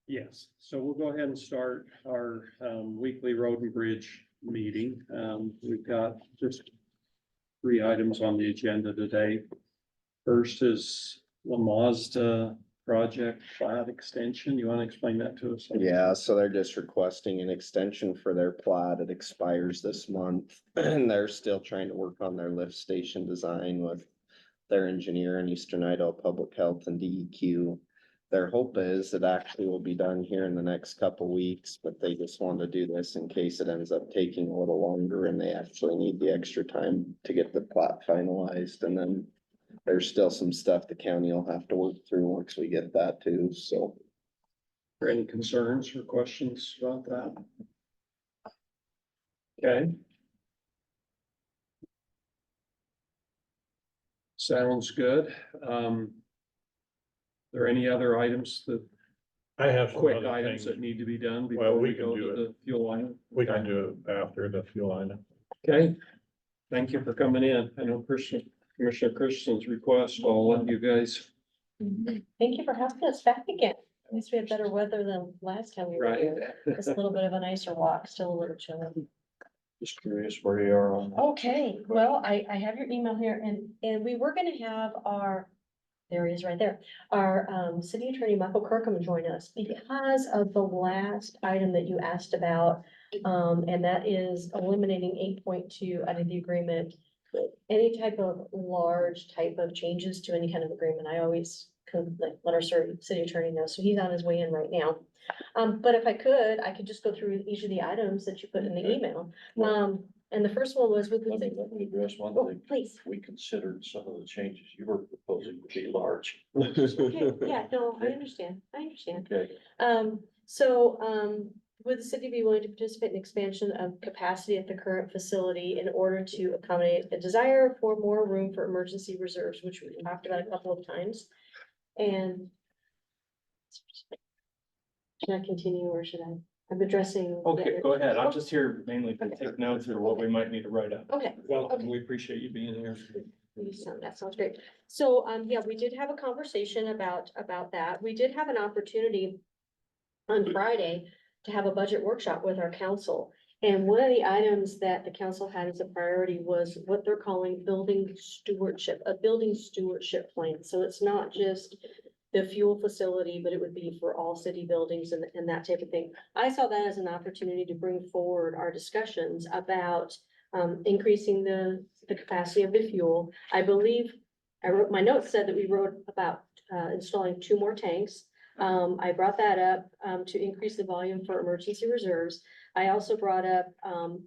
Yes, so we'll go ahead and start our weekly road and bridge meeting. We've got just three items on the agenda today. First is the Mazda project Plat extension. You want to explain that to us? Yeah, so they're just requesting an extension for their plat. It expires this month. And they're still trying to work on their lift station design with their engineer in Eastern Idaho Public Health and DEQ. Their hope is it actually will be done here in the next couple weeks, but they just want to do this in case it ends up taking a little longer and they actually need the extra time to get the plat finalized. And then there's still some stuff the county will have to work through once we get that too, so. Are any concerns or questions about that? Okay. Sounds good. There any other items that, I have some quick other items things. that need to be done Well, before we we can go do to it. the fuel line? We can do it after the fuel item. Okay, thank you for coming in. I know Commissioner Christian's request, I'll let you guys. Thank you for having us back again. At least we had better weather than last time we were Right. here. It's a little bit of a nicer walk, still a little chilly. Just curious where you are on that. Okay, well, I have your email here and we were gonna have our, there he is right there. Our city attorney, Michael Kirkham, join us because of the last item that you asked about. And that is eliminating 8.2 out of the agreement. Any type of large type of changes to any kind of agreement, I always let our city attorney know. So he's on his way in right now. But if I could just go through each of the items that you put in the Okay. email. And the first one was with Let the, me address one oh, thing. please. We considered some of the changes you were proposing to be large. Okay, yeah, no, I understand. Okay, Would the city be willing to participate in expansion of capacity at the current facility in order to accommodate a desire for more room for emergency reserves, which we talked about a couple of times? And should I continue or should I? I'm addressing. Okay, go ahead. I'm just here mainly to take notes or what we might need to write up. Okay. Well, Okay. we appreciate you being here. That sounds great. So, yeah, we did have a conversation about that. We did have an opportunity on Friday to have a budget workshop with our council. And one of the items that the council had as a priority was what they're calling building stewardship, a building stewardship plan. So it's not just the fuel facility, but it would be for all city buildings and that type of thing. I saw that as an opportunity to bring forward our discussions about increasing the capacity of the fuel. I believe, my notes said that we wrote about installing 2 more tanks. I brought that up to increase the volume for emergency reserves. I also brought up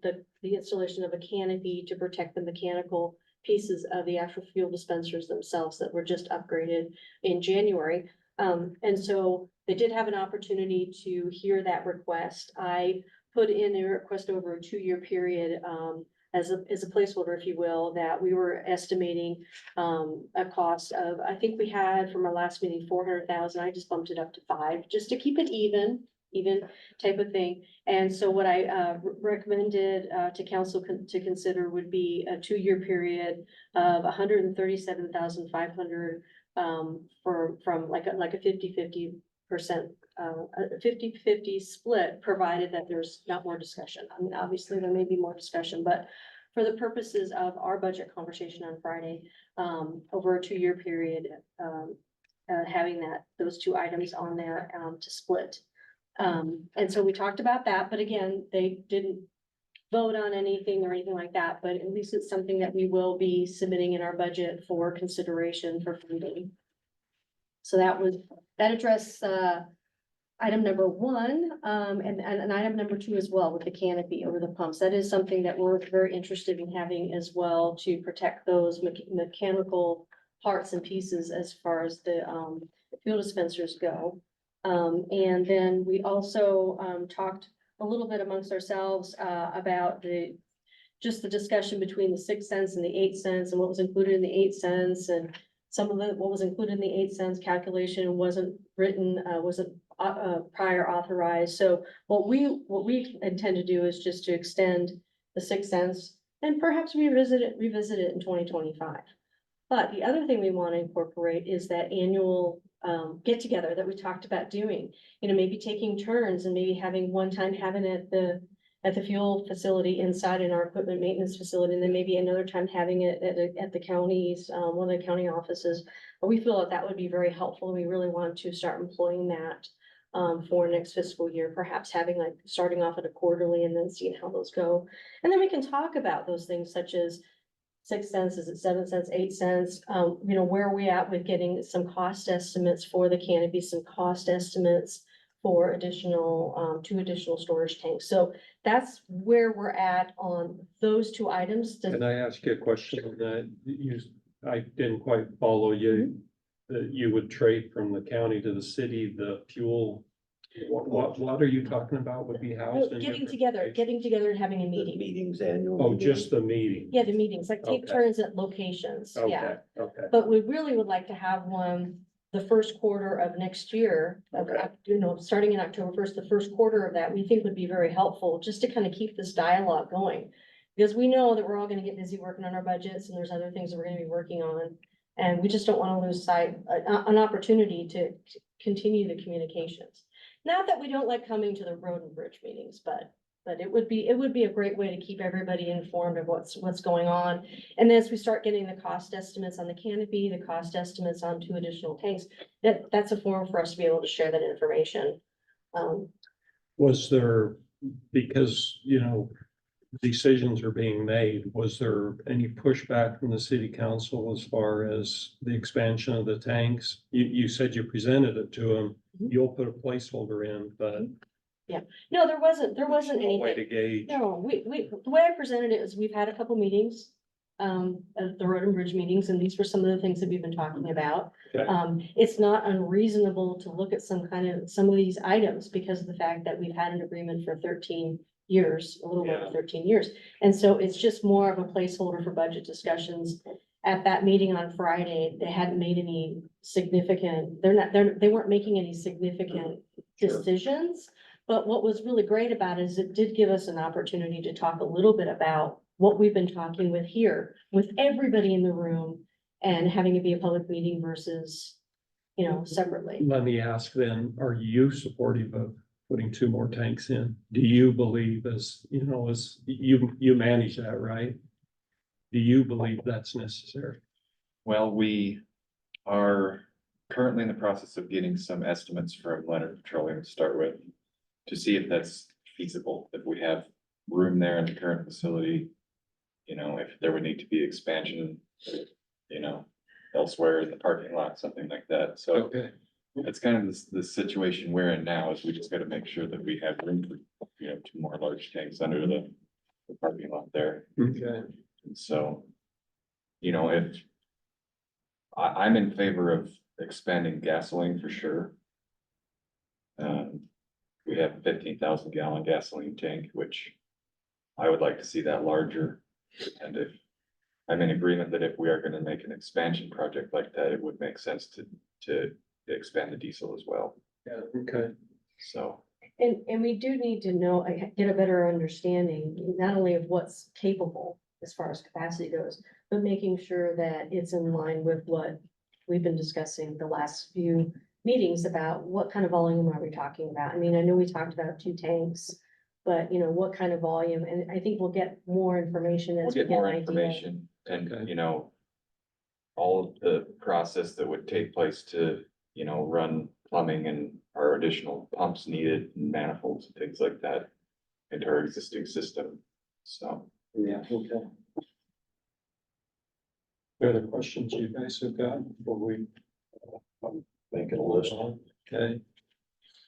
the installation of a canopy to protect the mechanical pieces of the actual fuel dispensers themselves that were just upgraded in January. And so they did have an opportunity to hear that request. I put in a request over a 2-year period as a placeholder, if you will, that we were estimating a cost of, I think we had from our last meeting, 400,000. I just bumped it up to 5, just to keep it even type of thing. And so what I recommended to council to consider would be a 2-year period of 137,500 from like a 50-50%, a 50-50 split, provided that there's not more discussion. I mean, obviously there may be more discussion, but for the purposes of our budget conversation on Friday, over a 2-year period, having those 2 items on there to split. And so we talked about that, but again, they didn't vote on anything or anything like that, but at least it's something that we will be submitting in our budget for consideration for funding. So that addressed, item number 1, and item number 2 as well with the canopy over the pumps. That is something that we're very interested in having as well to protect those mechanical parts and pieces as far as the, fuel dispensers go. And then we also talked a little bit amongst ourselves about just the discussion between the 6 cents and the 8 cents and what was included in the 8 cents, and some of what was included in the 8 cents calculation wasn't written, wasn't prior authorized. So what we intend to do is just to extend the 6 cents and perhaps revisit it in 2025. But the other thing we want to incorporate is that annual get together that we talked about doing. Maybe taking turns and maybe having one time having it at the fuel facility inside in our equipment maintenance facility, and then maybe another time having it at the counties, one of the county offices. We feel that would be very helpful. We really want to start employing that for next fiscal year, perhaps having like starting off at a quarterly and then seeing how those go. And then we can talk about those things such as 6 cents, is it 7 cents, 8 cents? Where are we at with getting some cost estimates for the canopy, some cost estimates for additional, 2 additional storage tanks. So that's where we're at on those 2 items. Can I ask you a question on that? I didn't quite follow you. That you would trade from the county to the city, the fuel. What are you talking about would be housed in? Getting different together and having a The meeting. meetings annual. Oh, just the meeting? Yeah, the meetings, like take Okay. turns at locations, yeah. Okay. But we really would like to have one the first quarter of next year, starting in October 1st, the first quarter of that, we think would be very helpful, just to kind of keep this dialogue going. Because we know that we're all gonna get busy working on our budgets and there's other things that we're gonna be working on. And we just don't want to lose sight, an opportunity to continue the communications. Not that we don't like coming to the road and bridge meetings, but it would be a great way to keep everybody informed of what's going on. And then as we start getting the cost estimates on the canopy, the cost estimates on 2 additional tanks, that's a forum for us to be able to share that information. Was there, because, decisions are being made, was there any pushback from the city council as far as the expansion of the tanks? You said you presented it to them. Mhm. You'll put a placeholder in, but No, there wasn't no way anything. to gauge. No, the way I presented it is we've had a couple meetings, at the road and bridge meetings, and these were some of the things that we've been talking about. Okay. It's not unreasonable to look at some of these items because of the fact that we've had an agreement for 13 years, a little over 13 years. And so it's just more of a placeholder for budget discussions. At that meeting on Friday, they hadn't made any significant, they weren't making any significant decisions. But what was really great about it is it did give us an opportunity to talk a little bit about what we've been talking with here, with everybody in the room and having it be a public meeting versus, separately. Let me ask then, are you supportive of putting 2 more tanks in? Do you believe as you manage that, right? Do you believe that's necessary? Well, we are currently in the process of getting some estimates from Leonard Petroleum to start with. To see if that's feasible, if we have room there in the current facility. If there would need to be expansion, elsewhere in the parking lot, something like that. So Okay. that's kind of the situation we're in now, is we just gotta make sure that we have room for, 2 more large tanks under the parking lot there. Okay. And so, if I'm in favor of expanding gasoline for sure. We have a 15,000 gallon gasoline tank, which I would like to see that larger. And if I'm in agreement that if we are gonna make an expansion project like that, it would make sense to expand the diesel as well. Yeah, okay. So, And we do need to know, get a better understanding, not only of what's capable as far as capacity goes, but making sure that it's in line with what we've been discussing the last few meetings about what kind of volume are we talking about? I mean, I know we talked about 2 tanks, but what kind of volume? And I think we'll get more information we'll as we get get more an idea. information Okay. and, all of the process that would take place to, run plumbing and our additional pumps needed, and manifolds and things like that into our existing system. So. Yeah, okay. Any other questions you guys have got before we Make it a list. Okay,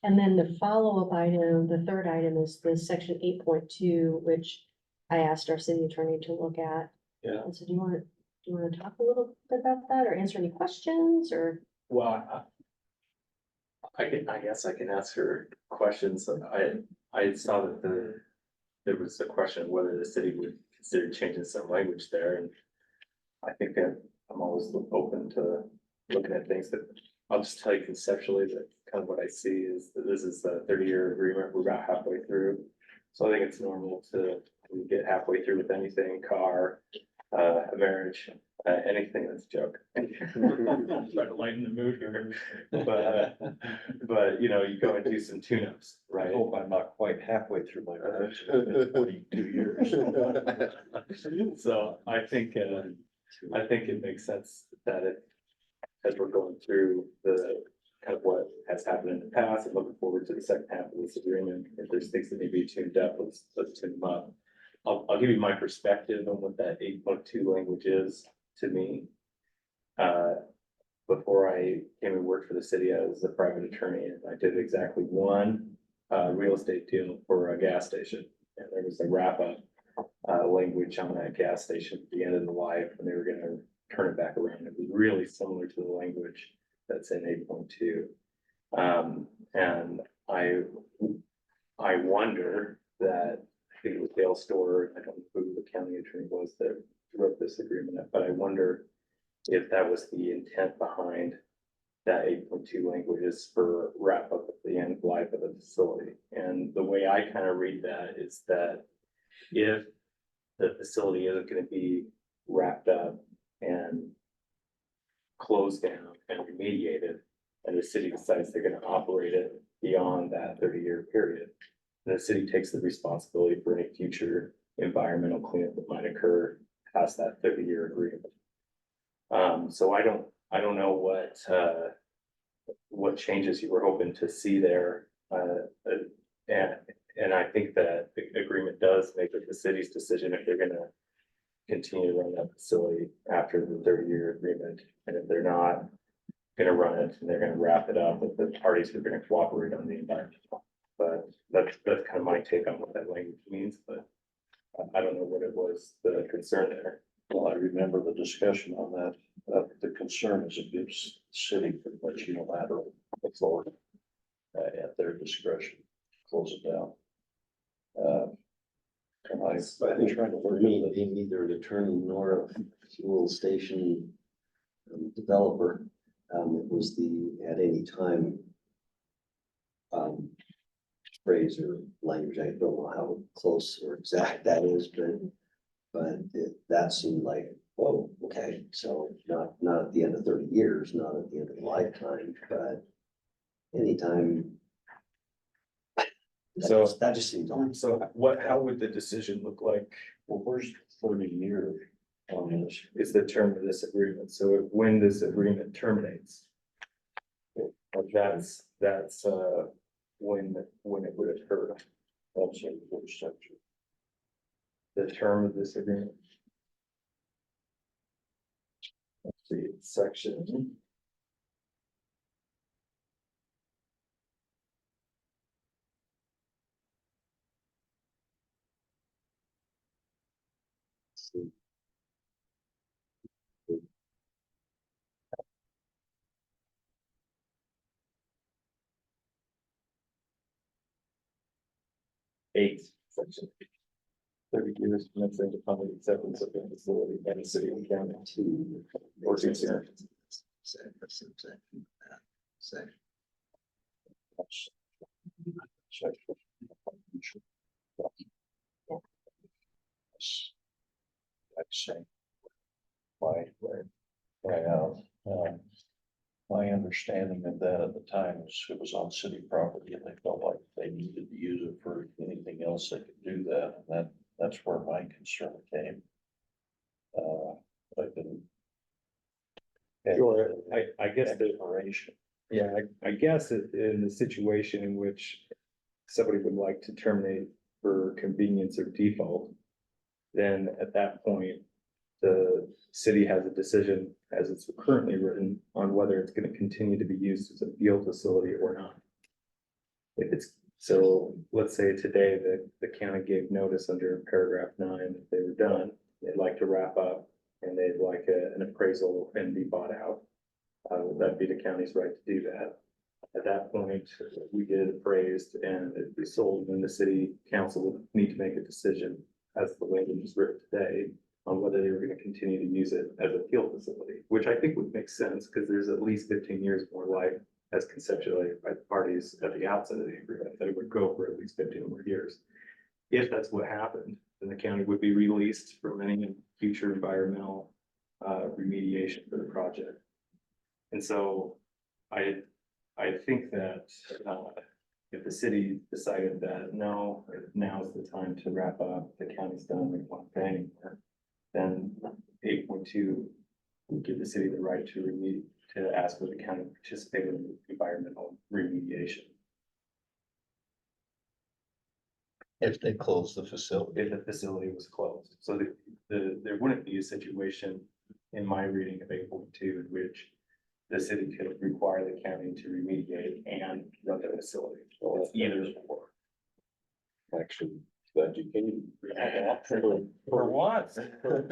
And then the follow-up item, the third item is the section 8.2, which I asked our city attorney to look at. yeah. And so do you want to talk a little bit about that or answer any questions or? Well, I guess I can ask her questions. I saw that there was a question of whether the city would consider changing some language there, and I think that I'm always open to looking at things. That I'll just tell you conceptually that kind of what I see is that this is a 30-year agreement. We're about halfway through. So I think it's normal to, when you get halfway through with anything, car, a marriage, anything that's a joke. Try to lighten the mood here, but, you know, you go and do some tune-ups, I right? hope I'm not quite halfway through my marriage, 42 years. So I think it makes sense that as we're going through the kind of what has happened in the past and looking forward to the second half of this agreement, if there's things that need to be tuned up, let's tune them up. I'll give you my perspective on what that 8.2 language is to me. Before I came and worked for the city, I was a private attorney and I did exactly one real estate deal for a gas station. And there was a wrap-up language on that gas station at the end of the life, and they were gonna turn it back around. It was really similar to the language that's in 8.2. And I wonder that, I think it was Dale Storer, I don't know who the county attorney was that wrote this agreement up, but I wonder if that was the intent behind that 8.2 language is for wrap up at the end of life of the facility. And the way I kind of read that is that if the facility isn't gonna be wrapped up and closed down and remediated, and the city decides they're gonna operate it beyond that 30-year period, the city takes the responsibility for any future environmental cleanup that might occur past that 30-year agreement. So I don't know what changes you were hoping to see there. And I think that the agreement does make it the city's decision if they're gonna continue to run that facility after the 30-year agreement. And if they're not gonna run it and they're gonna wrap it up, that the parties are gonna cooperate on the environment. But that's kind of my take on what that language means, but I don't know what it was, the concern there. Well, I remember the discussion on that. The concern is it gives the city pretty much unilateral authority at their discretion, close it down. And I've been trying to For work me, with it. being neither an attorney nor a fuel station developer, it was the, at any time, phrase or language, I don't know how close or exact that is, but that seemed like, whoa, okay, so not at the end of 30 years, not at the end of a lifetime, but anytime. So- That just seems odd. So how would the decision look like? Well, where's 30-year on this? Is the term of this agreement, so when this agreement terminates. That's when it would occur, That's in which section? the term of this agreement. Let's see, section. Eight, section. 30 years commencing upon the acceptance of the facility by the city and county. Working here. I'd say. My understanding of that at the time was it was on city property and they felt like they needed to use it for anything else they could do that, and that's where my concern came. I've been. Sure, I guess the, Exploration. yeah, I guess in the situation in which somebody would like to terminate for convenience or default, then at that point, the city has a decision as it's currently written on whether it's gonna continue to be used as a field facility or not. If it's, so let's say today that the county gave notice under paragraph 9 that they were done, they'd like to wrap up and they'd like an appraisal and be bought out. That'd be the county's right to do that. At that point, we get it appraised and it'd be sold, and the city council would need to make a decision as the language is written today on whether they were gonna continue to use it as a field facility, which I think would make sense, because there's at least 15 years more life as conceptualized by the parties at the outset of the agreement, that it would go for at least 15 more years. If that's what happened, then the county would be released from any future environmental remediation for the project. And so I think that if the city decided that no, now is the time to wrap up, the county's done, we don't want to pay anymore, then 8.2 would give the city the right to ask for the county to participate in environmental remediation. If they close the facility. If the facility was closed. So there wouldn't be a situation in my reading of 8.2 in which the city could require the county to remediate and run the facility. Well, it's either or. Actually, glad you came. For once. But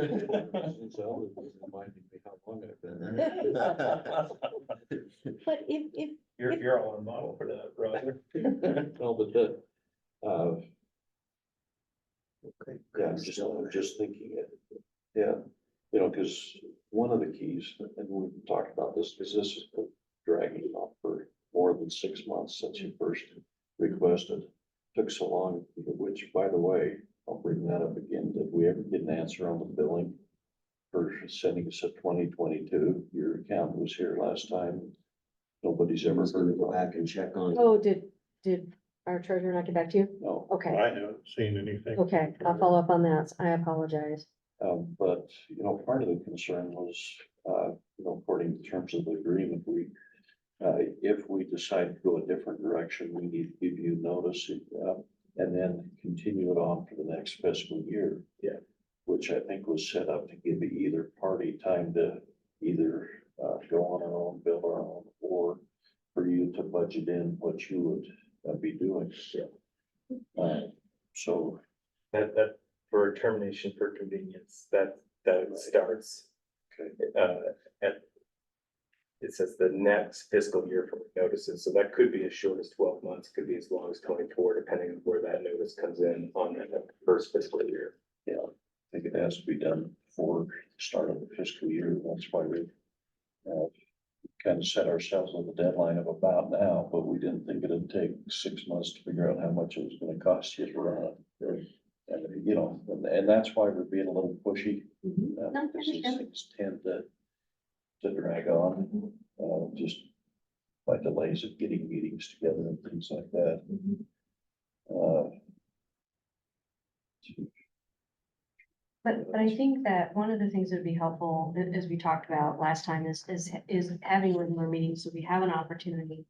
if, You're all a model for that, brother. No, but okay, yeah, I'm just thinking it, yeah, you know, cause one of the keys, and we've talked about this, is this has been dragging on for more than 6 months since you first requested. Took so long, which, by the way, I'll bring that up again, did we ever get an answer on the billing for sending us a 2022? Your account was here last time. Nobody's ever Someone's gonna heard go of back and check on. oh, did our treasurer not get back to you? No. Okay, I haven't seen anything. okay, I'll follow up on that. I apologize. But, you know, part of the concern was, you know, according to terms of the agreement, if we decide to go a different direction, we need to give you notice, and then continue it on for the next fiscal year. Yeah. Which I think was set up to give either party time to either, go on our own, build our own, or for you to budget in what you would be doing. Yeah. So, That for termination for convenience, that starts. Okay. It says the next fiscal year from notices, so that could be as short as 12 months, could be as long as 24, depending on where that notice comes in on that first fiscal year. yeah, I think it has to be done before the start of the fiscal year. That's why we kind of set ourselves with a deadline of about now, but we didn't think it'd take 6 months to figure out how much it was gonna cost you to run it. And, you know, and that's why we're being a little pushy. Mhm. uh, No, I because these understand. things tend to drag on, just by delays of getting meetings together and things like that. Mhm. Uh, But I think that one of the things that would be helpful, as we talked about last time, is having regular meetings, so we have an opportunity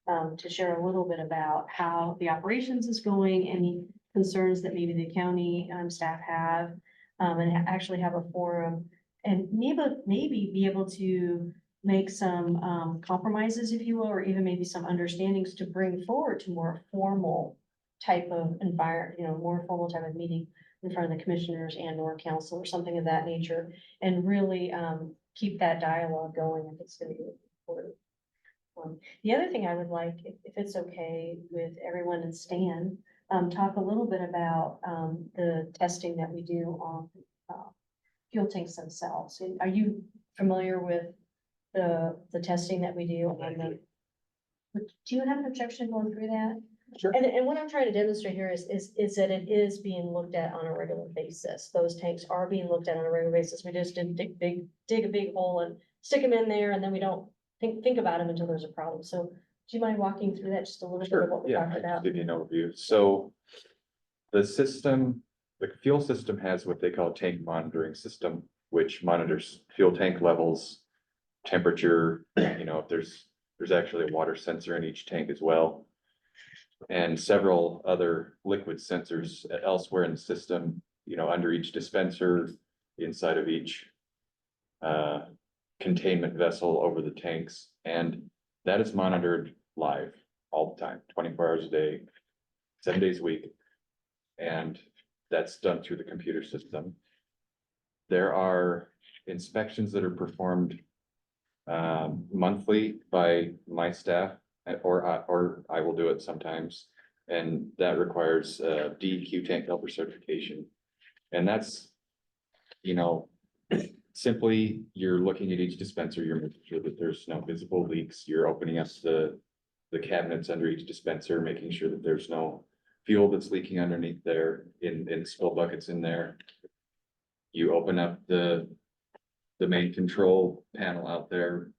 to share a little bit about how the operations is going, any concerns that maybe the county staff have, and actually have a forum, and maybe be able to make some compromises, if you will, or even maybe some understandings to bring forward to more formal type of more formal type of meeting in front of the commissioners and or council or something of that nature, and really keep that dialogue going if it's gonna be important. The other thing I would like, if it's okay with everyone and Stan, talk a little bit about the testing that we do on fuel tanks themselves. And are you familiar with the testing that we do on the? Do you have an objection going through that? Sure. And what I'm trying to demonstrate here is that it is being looked at on a regular basis. Those tanks are being looked at on a regular basis. We just didn't dig a big hole and stick them in there, and then we don't think about them until there's a problem. So do you mind walking through that just a little bit of what we're Yeah, talking I can about? give you an overview. So the system, the fuel system has what they call a tank monitoring system, which monitors fuel tank levels, temperature, if there's actually a water sensor in each tank as well. And several other liquid sensors elsewhere in the system, under each dispenser, inside of each containment vessel over the tanks. And that is monitored live all the time, 24 hours a day, 7 days a week. And that's done through the computer system. There are inspections that are performed monthly by my staff, or I will do it sometimes. And that requires DEQ tank helper certification. And that's, simply you're looking at each dispenser, you're making sure that there's no visible leaks. You're opening up the cabinets under each dispenser, making sure that there's no fuel that's leaking underneath there in spill buckets in there. You open up the main control panel out there,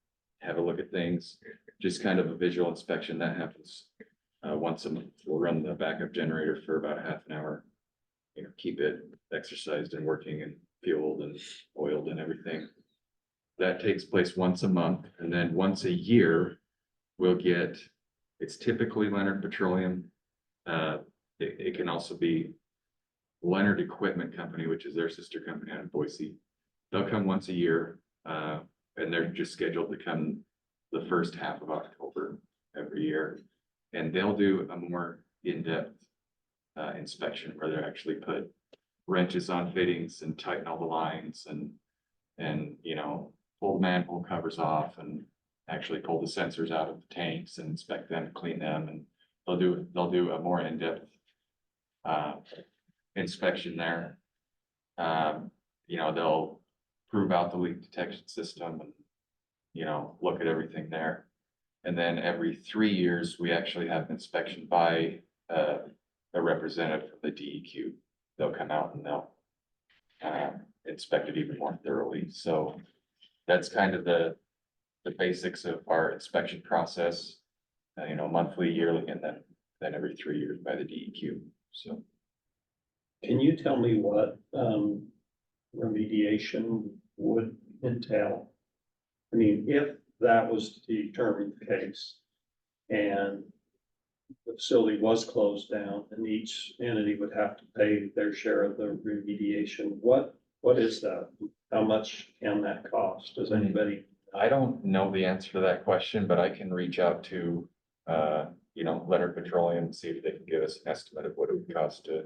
have a look at things, just kind of a visual inspection that happens once a month. We'll run the backup generator for about half an hour. You know, keep it exercised and working and fueled and oiled and everything. That takes place once a month, and then once a year, we'll get, it's typically Leonard Petroleum. It can also be Leonard Equipment Company, which is their sister company out of Boise. They'll come once a year, and they're just scheduled to come the first half of October every year. And they'll do a more in-depth inspection where they actually put wrenches on fittings and tighten all the lines and, you know, pull the manhole covers off and actually pull the sensors out of the tanks and inspect them, clean them, and they'll do a more in-depth inspection there. You know, they'll prove out the leak detection system and, you know, look at everything there. And then every 3 years, we actually have an inspection by a representative of the DEQ. They'll come out and they'll inspect it even more thoroughly. So that's kind of the basics of our inspection process, you know, monthly, yearly, and then every 3 years by the DEQ. So. Can you tell me what remediation would entail? I mean, if that was to determine the case and the facility was closed down and each entity would have to pay their share of the remediation, what is that? How much can that cost? Does anybody? I don't know the answer to that question, but I can reach out to, you know, Leonard Petroleum and see if they can give us an estimate of what it would cost to.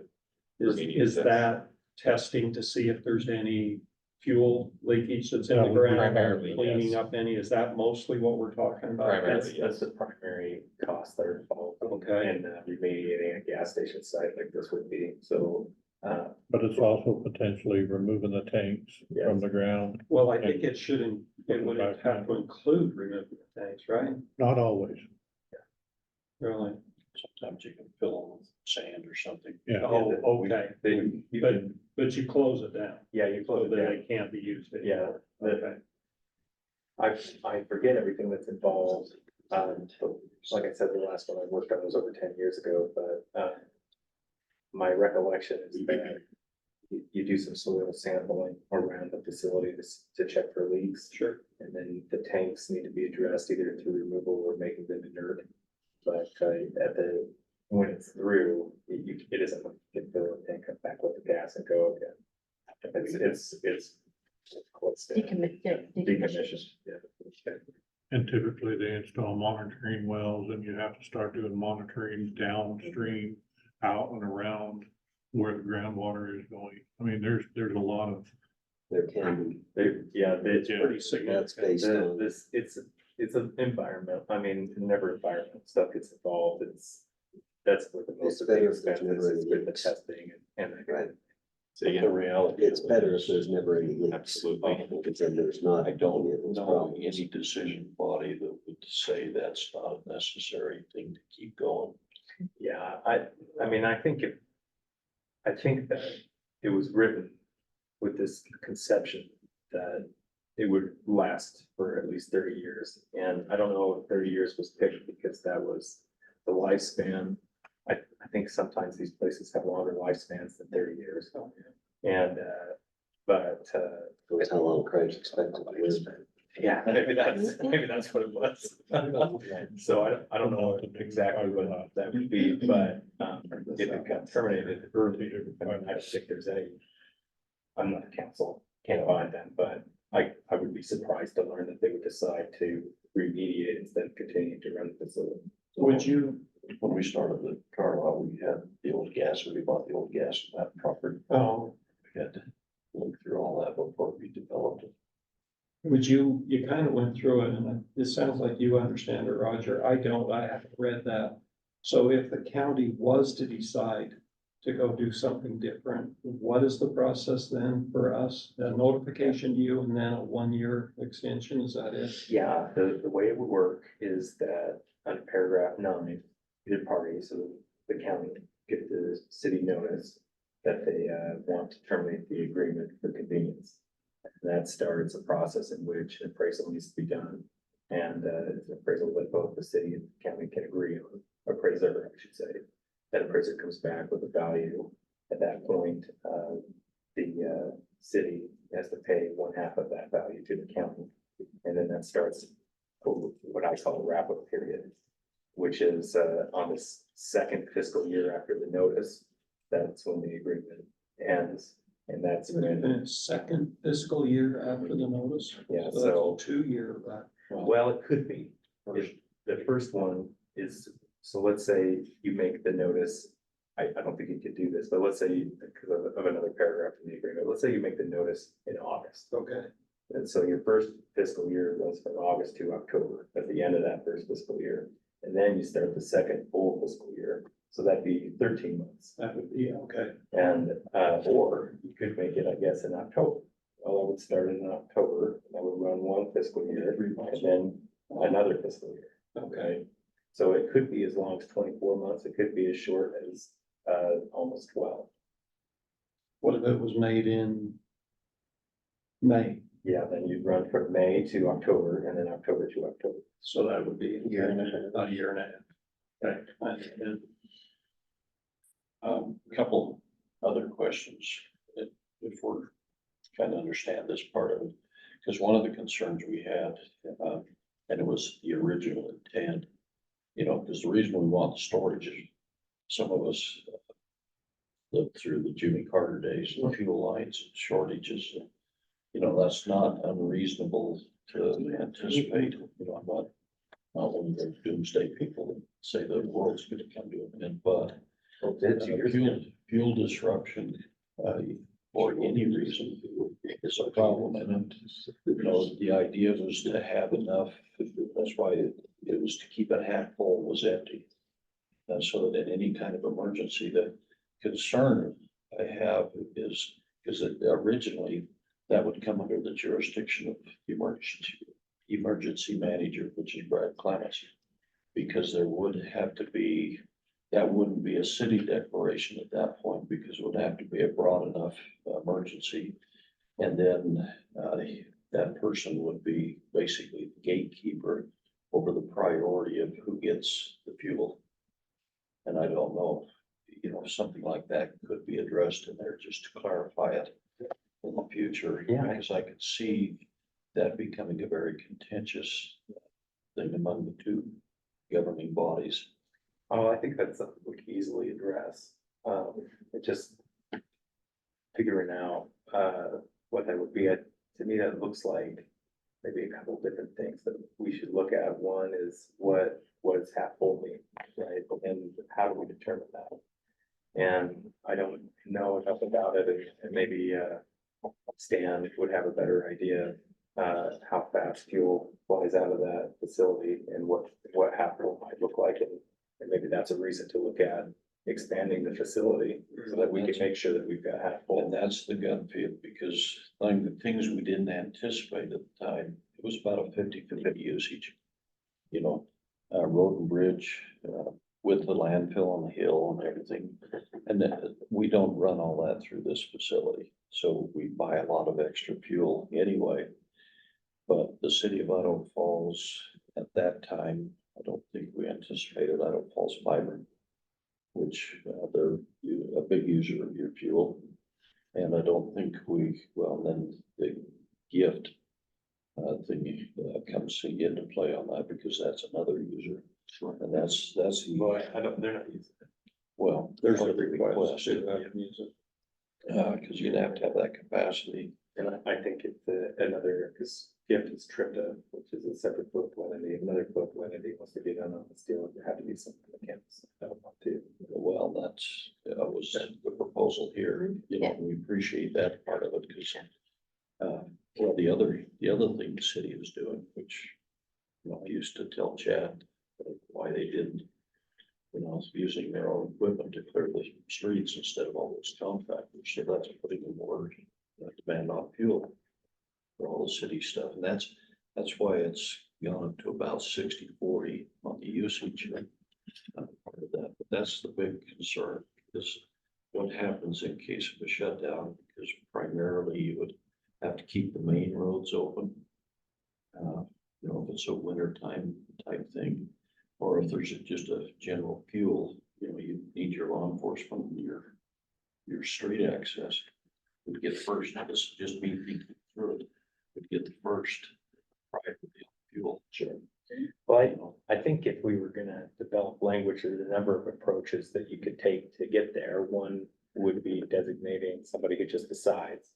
Is that testing to see if there's any fuel leakage that's in the ground? Primarily, Cleaning yes. up any, is that mostly what we're talking about? Primarily. That's the primary cost that are involved. Okay. And remediating a gas station site like this would be, so, But it's also potentially removing the tanks from Yes. the ground. Well, I think it shouldn't, it would have to include removing the tanks, right? Not always. Really? Sometimes you can fill them with sand or something. Yeah. Oh, okay, you but, can, but you close it down, yeah, you so close that it down. it can't be used Yeah, anymore. the- Okay. I forget everything that's involved. Like I said, the last one I worked on was over 10 years ago, but, my recollection is that you do some soil sampling around the facility to check for leaks. Sure. And then the tanks need to be addressed either through removal or making them inert. But, when it's through, it isn't, like you can fill a tank up back with the gas and go again. It's close to Decommission. decommission. Yeah. And typically they install monitoring wells and you have to start doing monitoring downstream, out and around where the groundwater is going. I mean, there's a lot of, There can be, It's Yeah. Pretty that's significant. based on, It's an environment, I mean, never environmental stuff gets involved, that's where the most It's of the better if there's expense never is any with the leaks. testing and. right, So yeah, The reality. it's of it better if is, there's never any leaks. absolutely. Because then there's not. I don't any of those know problems. any decision body that would say that's not a necessary thing to keep going. Yeah, I mean, I think that it was written with this conception that it would last for at least 30 years. And I don't know if 30 years was picked because that was the lifespan. I think sometimes these places have longer lifespans than 30 years. And, That's how long Craig's expected to live. yeah, maybe that's what it was. So I don't know exactly what that would be, but, if it got terminated early, I mean, I don't think there's any. I'm not a council, can't find them, but I would be surprised to learn that they would decide to remediate instead of continuing to run the facility. Would you, When we started the car lot, we had the old gas, we bought the old gas from that property. We had to look through all that before we developed it. you kind of went through it and it sounds like you understand it, Roger. I don't, I haven't read that. So if the county was to decide to go do something different, what is the process then for us? A notification to you and then a 1-year extension, is that it? Yeah, the way it would work is that under paragraph 9, either party, so the county get the city notice that they want to terminate the agreement for convenience. That starts a process in which an appraisal needs to be done. And it's an appraisal that both the city and county can agree on, appraiser, I should say. That appraiser comes back with a value. At that point, the city has to pay 1/2 of that value to the county. And then that starts what I call a wrap-up period, which is on this second fiscal year after the notice. That's when the agreement ends, and that's when, The second fiscal year after the notice? Yeah, that's so- a 2 year back. well, it could be. If the first one is, so let's say you make the notice, I don't think you could do this, but let's say because of another paragraph in the agreement, let's say you make the notice in August. Okay. And so your first fiscal year goes from August to October, at the end of that first fiscal year. And then you start the second full fiscal year, so that'd be 13 months. That would be, okay. And, or you could make it, I guess, in October. Well, I would start it in October, and I would run one fiscal year, and then another fiscal year. Okay. So it could be as long as 24 months, it could be as short as, almost 12. What if it was made in May? Yeah, then you'd run from May to October, and then October to October. So that would be a year and a half. Right. And, Couple other questions, if we're trying to understand this part of it. Because one of the concerns we had, and it was the original intent, because the reason we want the storage is some of us lived through the Jimmy Carter days, and fuel lines and shortages. That's not unreasonable to anticipate, I'm not one of those doomsday people that say the world's gonna come to an end, but fuel disruption, for any reason is a problem, and, the idea was to have enough, that's why it was to keep it half full was empty. And so that in any kind of emergency, the concern I have is, because originally that would come under the jurisdiction of the emergency manager, which is Brad Clements. Because there would have to be, that wouldn't be a city declaration at that point, because it would have to be a broad enough emergency. And then that person would be basically the gatekeeper over the priority of who gets the fuel. And I don't know, something like that could be addressed in there just to clarify it in the future. Yeah. Because I could see that becoming a very contentious thing among the two governing bodies. Oh, I think that's something we can easily address. It just figuring out, what that would be. To me, that looks like maybe a couple of different things that we should look at. One is what does half full mean, right? And how do we determine that? And I don't know enough about it, and maybe, Stan would have a better idea, how fast fuel flies out of that facility and what half full might look like. And maybe that's a reason to look at expanding the facility so that we can make sure that we've got half full. And that's the gut feel, because like the things we didn't anticipate at the time, it was about a 50/50 usage. Road and bridge, with the landfill on the hill and everything. And then we don't run all that through this facility, so we buy a lot of extra fuel anyway. But the city of Idaho Falls, at that time, I don't think we anticipated Idaho Falls Fiber, which they're a big user of your fuel. And I don't think then the gift thing comes into play on that, because that's another user. Sure. And that's the, Well, they're not using it. well, There's a there's a request. request, because you'd have to have that capacity. And I think it's another, because gift is TRIPTA, which is a separate political entity. Another political entity wants to get in on this deal, there had to be something on the campus. I don't want to. Well, that was the proposal here, we appreciate that part of it, because well, the other thing the city was doing, which, I used to tell Chad why they didn't, using their own equipment to clear the streets instead of all those contractors, so that's putting more demand on fuel for all the city stuff, and that's why it's gone up to about 60/40 on the usage. Part of that, but that's the big concern, is what happens in case of a shutdown, because primarily you would have to keep the main roads open. You know, if it's a wintertime type thing, or if there's just a general fuel, you know, you need your law enforcement and your street access. Would get first, this is just me thinking through it, would get the first prior to the fuel. Sure. Well, I think if we were gonna develop language, there's a number of approaches that you could take to get there. One would be designating somebody who just decides.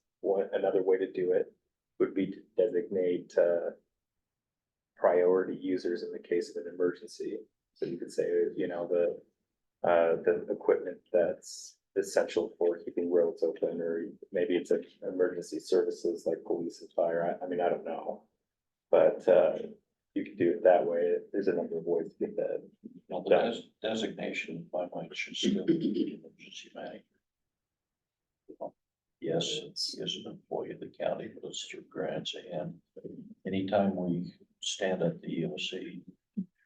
Another way to do it would be to designate, priority users in the case of an emergency. So you could say, you know, the equipment that's essential for keeping roads open, or maybe it's an emergency services like police and fire. I mean, I don't know. But, you could do it that way. There's a number of ways to get that. Now, the designation, by my should still be emergency manager. Yes, he is an employee of the county, but it's through grants, and anytime we stand at the EOC,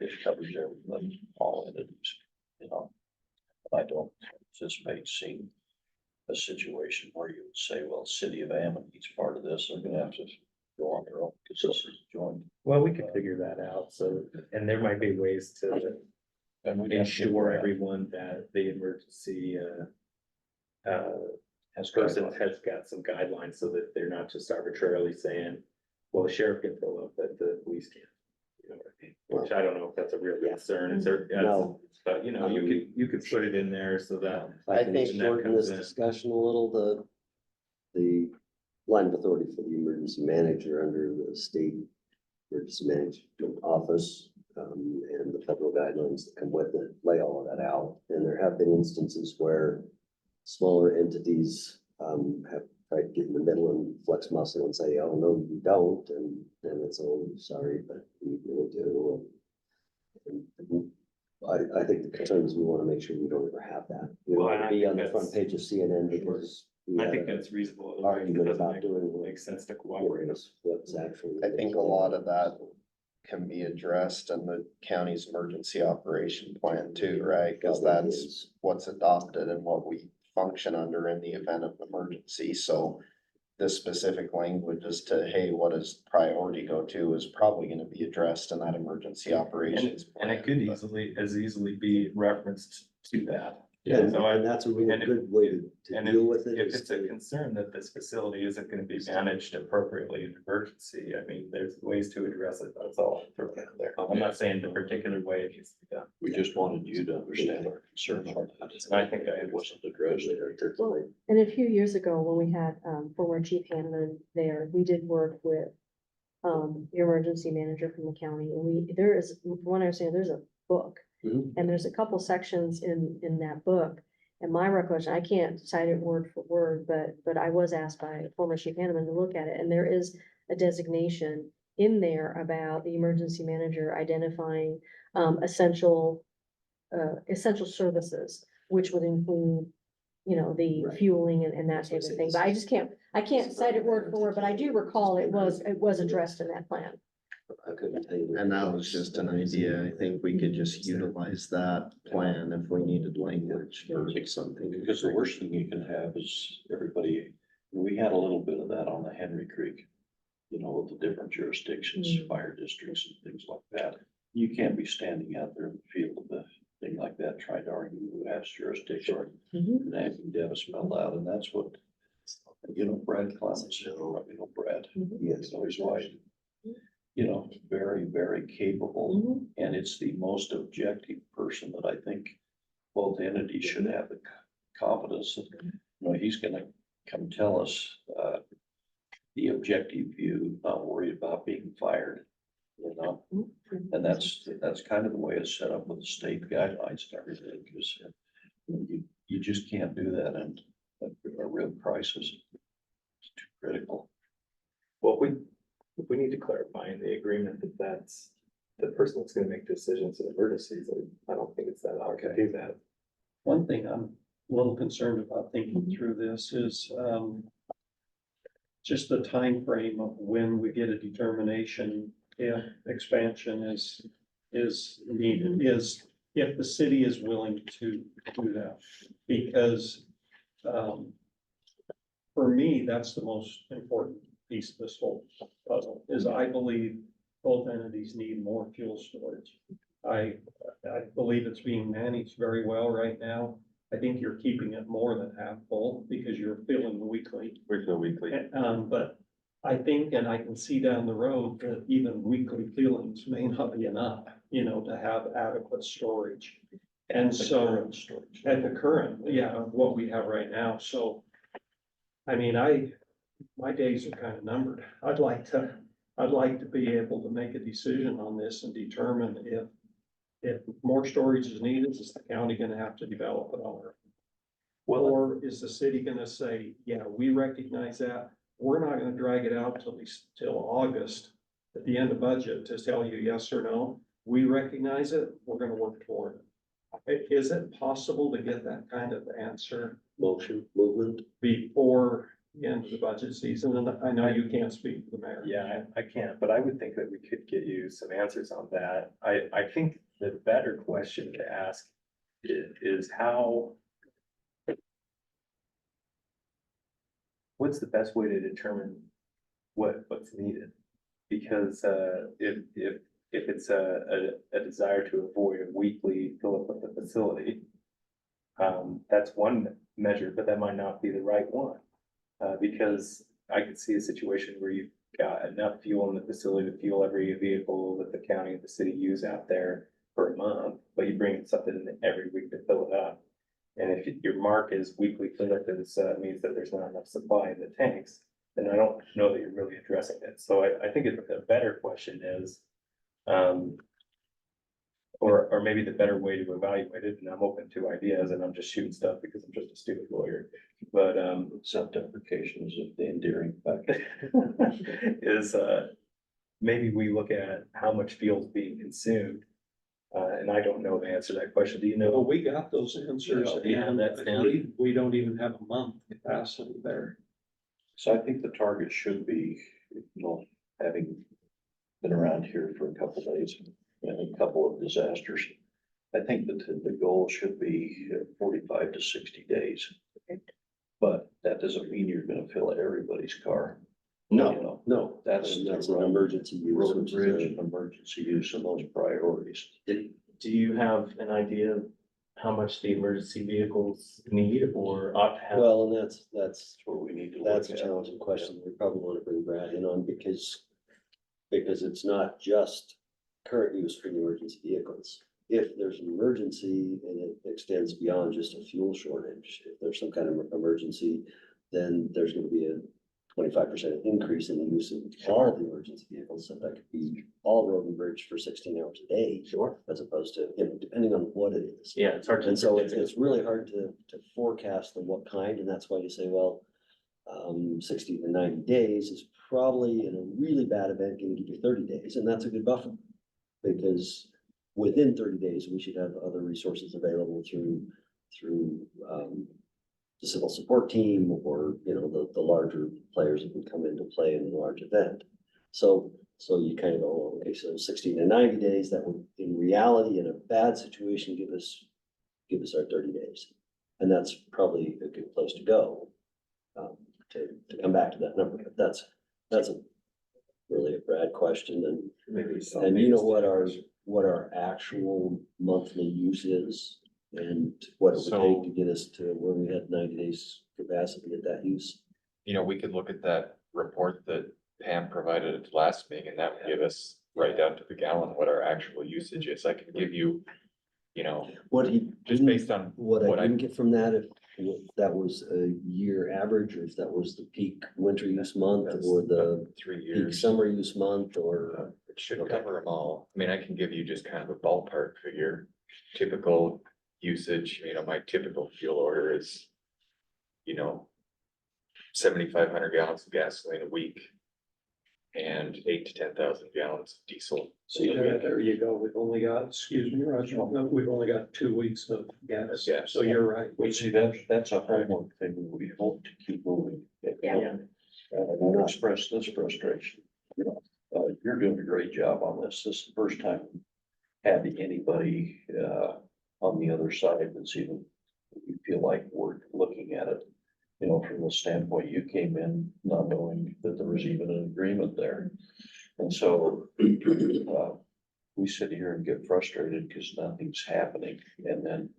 it covers everybody, all entities, you know. I don't anticipate seeing a situation where you would say, well, city of Ammon needs part of this, they're gonna have to go on their own, because this is joined. Well, we could figure that out. So, and there might be ways to And we'd have to ensure figure out- everyone that the emergency, Has person guidelines. has got some guidelines so that they're not just arbitrarily saying, well, the sheriff can fill up, but the police can't. You know what I mean? Which I don't know if that's a real concern. It's a, No. but you know, you could put it in there so that. If I can think shorten this comes in. discussion a little, the line of authority for the emergency manager under the state emergency management office, and the federal guidelines that come with it, lay all of that out. And there have been instances where smaller entities, have tried to get in the middle and flex muscle and say, oh, no, you don't, and it's, oh, sorry, but we really do. And I think the concern is we want to make sure we don't ever have that. We Well, want and to I be think on the front that's- page of CNN because we I had think a that's reasonable. It argument doesn't about make- doing what Makes sense to cooperate. what's actually. I think a lot of that can be addressed in the county's emergency operation plan too, right? Cause Probably that's is. what's adopted and what we function under in the event of an emergency, so. This specific language as to, hey, what does priority go to is probably gonna be addressed in that emergency operations. And it plan, could but- easily be referenced to that. And, So I- and that's a really and if- good way to And deal with it. if is it's a to- concern that this facility isn't gonna be managed appropriately in emergency, I mean, there's ways to address it, that's all. I'll throw it out there. I'm not saying the particular way it needs to be done. We just wanted you to understand our concern on that. And I think I It wasn't addressed there. Well, and a few years ago, when we had, former Chief Hanneman there, we did work with, your emergency manager from the county, and there is, from what I understand, there's a book. Mhm. And there's a couple sections in that book, and my recollection, I can't cite it word for word, but I was asked by former Chief Hanneman to look at it, and there is a designation in there about the emergency manager identifying, essential services, which would include, you know, the Right. fueling and that type of thing, but I can't cite it word for word, but I do recall it was addressed in that plan. I couldn't tell you. And that was just an idea, I think we could just utilize that plan if we needed language for something. Because the worst thing you can have is everybody, we had a little bit of that on the Henry Creek. You know, with the different jurisdictions, Mm. fire districts and things like that. You can't be standing out there in the field of a thing like that, trying to argue who has jurisdiction. And having Deb spelled out, and that's what, you know, Brad Clemens, you know, Brad. Yes. So his wife, you know, very, very capable, and it's the most objective person that I think both entities should have the confidence that, you know, he's gonna come tell us, the objective view, not worried about being fired, you know? And that's kind of the way it's set up with the state guidelines and everything, because you just can't do that in a real crisis. It's too critical. Well, we need to clarify in the agreement that that's the person that's gonna make decisions in emergencies, and I don't think it's that hard to do that. One thing I'm a little concerned about thinking through this is, just the time frame of when we get a determination if expansion is needed, is if the city is willing to do that, because, for me, that's the most important piece of this whole puzzle, is I believe both entities need more fuel storage. I believe it's being managed very well right now. I think you're keeping it more than half full because you're filling weekly. We feel weekly. But I think, and I can see down the road that even weekly fillings may not be enough, to have adequate storage. And The so current storage. at the current, what we have right now, so. I mean, my days are kind of numbered. I'd like to be able to make a decision on this and determine if more storage is needed, is the county gonna have to develop it on their own? Or is the city gonna say, yeah, we recognize that, we're not gonna drag it out till August at the end of budget to tell you yes or no, we recognize it, we're gonna work toward it. Is it possible to get that kind of answer Motion, movement. before the end of the budget season? And I know you can't speak for the mayor. Yeah, I can't, but I would think that we could get you some answers on that. I think the better question to ask is how. What's the best way to determine what's needed? Because if it's a desire to avoid a weekly fill up of the facility. That's one measure, but that might not be the right one. Because I could see a situation where you've got enough fuel in the facility to fuel every vehicle that the county and the city use out there for a month, but you bring something in every week to fill it up. And if your mark is weekly fill up, that means that there's not enough supply in the tanks, then I don't know that you're really addressing it. So I think a better question is, or maybe the better way to evaluate it, and I'm open to ideas, and I'm just shooting stuff because I'm just a stupid lawyer, but, Self-deprecation is the endearing factor. is, maybe we look at how much fuel is being consumed. And I don't know the answer to that question. Do you Well, know? we got those answers, Yeah, and that's I down. believe we don't even have a month capacity there. So I think the target should be, having been around here for a couple of days and a couple of disasters. I think that the goal should be 45 to 60 days. But that doesn't mean you're gonna fill everybody's car. No, no, That's that's an emergency use. Road and which is bridge a- and emergency use of those priorities. Do you have an idea of how much the emergency vehicles need or ought to have? Well, and that's, That's where we need to look that's a at. challenging question. We probably want to bring Brad in on because it's not just current use for the emergency vehicles. If there's an emergency and it extends beyond just a fuel shortage, if there's some kind of emergency, then there's gonna be a 25% increase in the use of all of the emergency vehicles. So that could be all road and bridge for 16 hours a day. Sure. As opposed to, depending on what it is. Yeah, it's hard to. And so it's really hard to forecast the what kind, and that's why you say, well, 60 to 90 days is probably in a really bad event gonna give you 30 days, and that's a good buffer. Because within 30 days, we should have other resources available through the civil support team or, the larger players that would come into play in a large event. So you kind of go, okay, so 60 to 90 days, that would, in reality, in a bad situation, give us our 30 days. And that's probably a good place to go, to come back to that number. But that's a really a Brad question, and Maybe some. and you know what our actual monthly use is and what it would So- take to get us to where we had 90 days capacity at that use. We could look at that report that Pam provided at the last meeting, and that would give us right down to the gallon what our actual usage is. I can give you, What he, just based on what what I I, didn't get from that, if that was a year average, or if that was the peak winter use month That's or the 3 peak years. summer use month, or, It should Okay. cover them all. I mean, I can give you just kind of a ballpark figure. Typical usage, my typical fuel order is, 7,500 gallons of gasoline a week. And 8 to 10,000 gallons of diesel. See, there you go. We've only got, excuse me, Roger, we've only got 2 weeks of gas. Gas. So you're right. Well, see, that's a homework thing we hope to keep moving. Yeah. I won't express this frustration. You're doing a great job on this. This is the first time had anybody, on the other side that's even, you feel like we're looking at it, you know, from the standpoint you came in, not knowing that there was even an agreement there. And so, we sit here and get frustrated because nothing's happening, and then,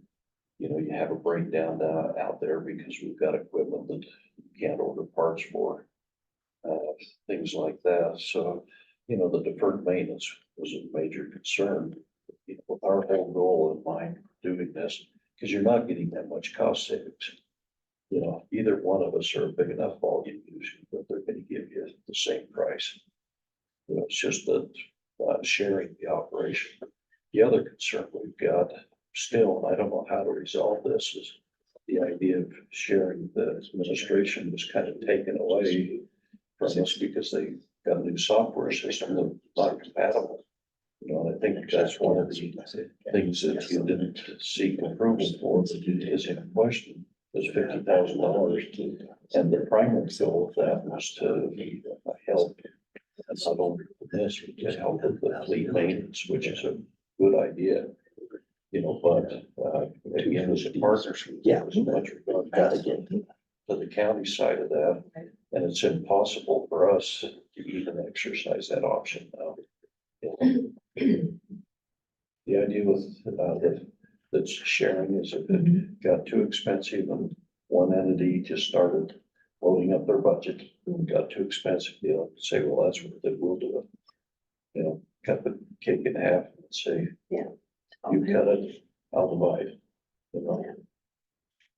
you know, you have a breakdown out there because we've got equipment that you can't order parts for. Things like that, so, you know, the deferred maintenance was a major concern. You know, with our whole goal in mind doing this, because you're not getting that much cost savings. You know, either one of us are a big enough volume user that they're gonna give you the same price. You know, it's just that, sharing the operation. The other concern we've got still, and I don't know how to resolve this, is the idea of sharing the administration was kind of taken away from us because they got a new software system that's not compatible. You know, and I think that's one of the things that you didn't seek approval for, is in question, was $50,000. And the primary goal of that was to help, and not only with this, but to help with the fleet maintenance, which is a good idea. You know, but, again, as a partnership. Yeah. There's much regard That again. to the county side of that, and it's impossible for us to even exercise that option now. The idea with, that's sharing is if it got too expensive and one entity just started loading up their budget, and got too expensive, you know, say, well, that's what they will do it. You know, cut the cake in half and say, Yeah. you cut it, I'll divide, you know.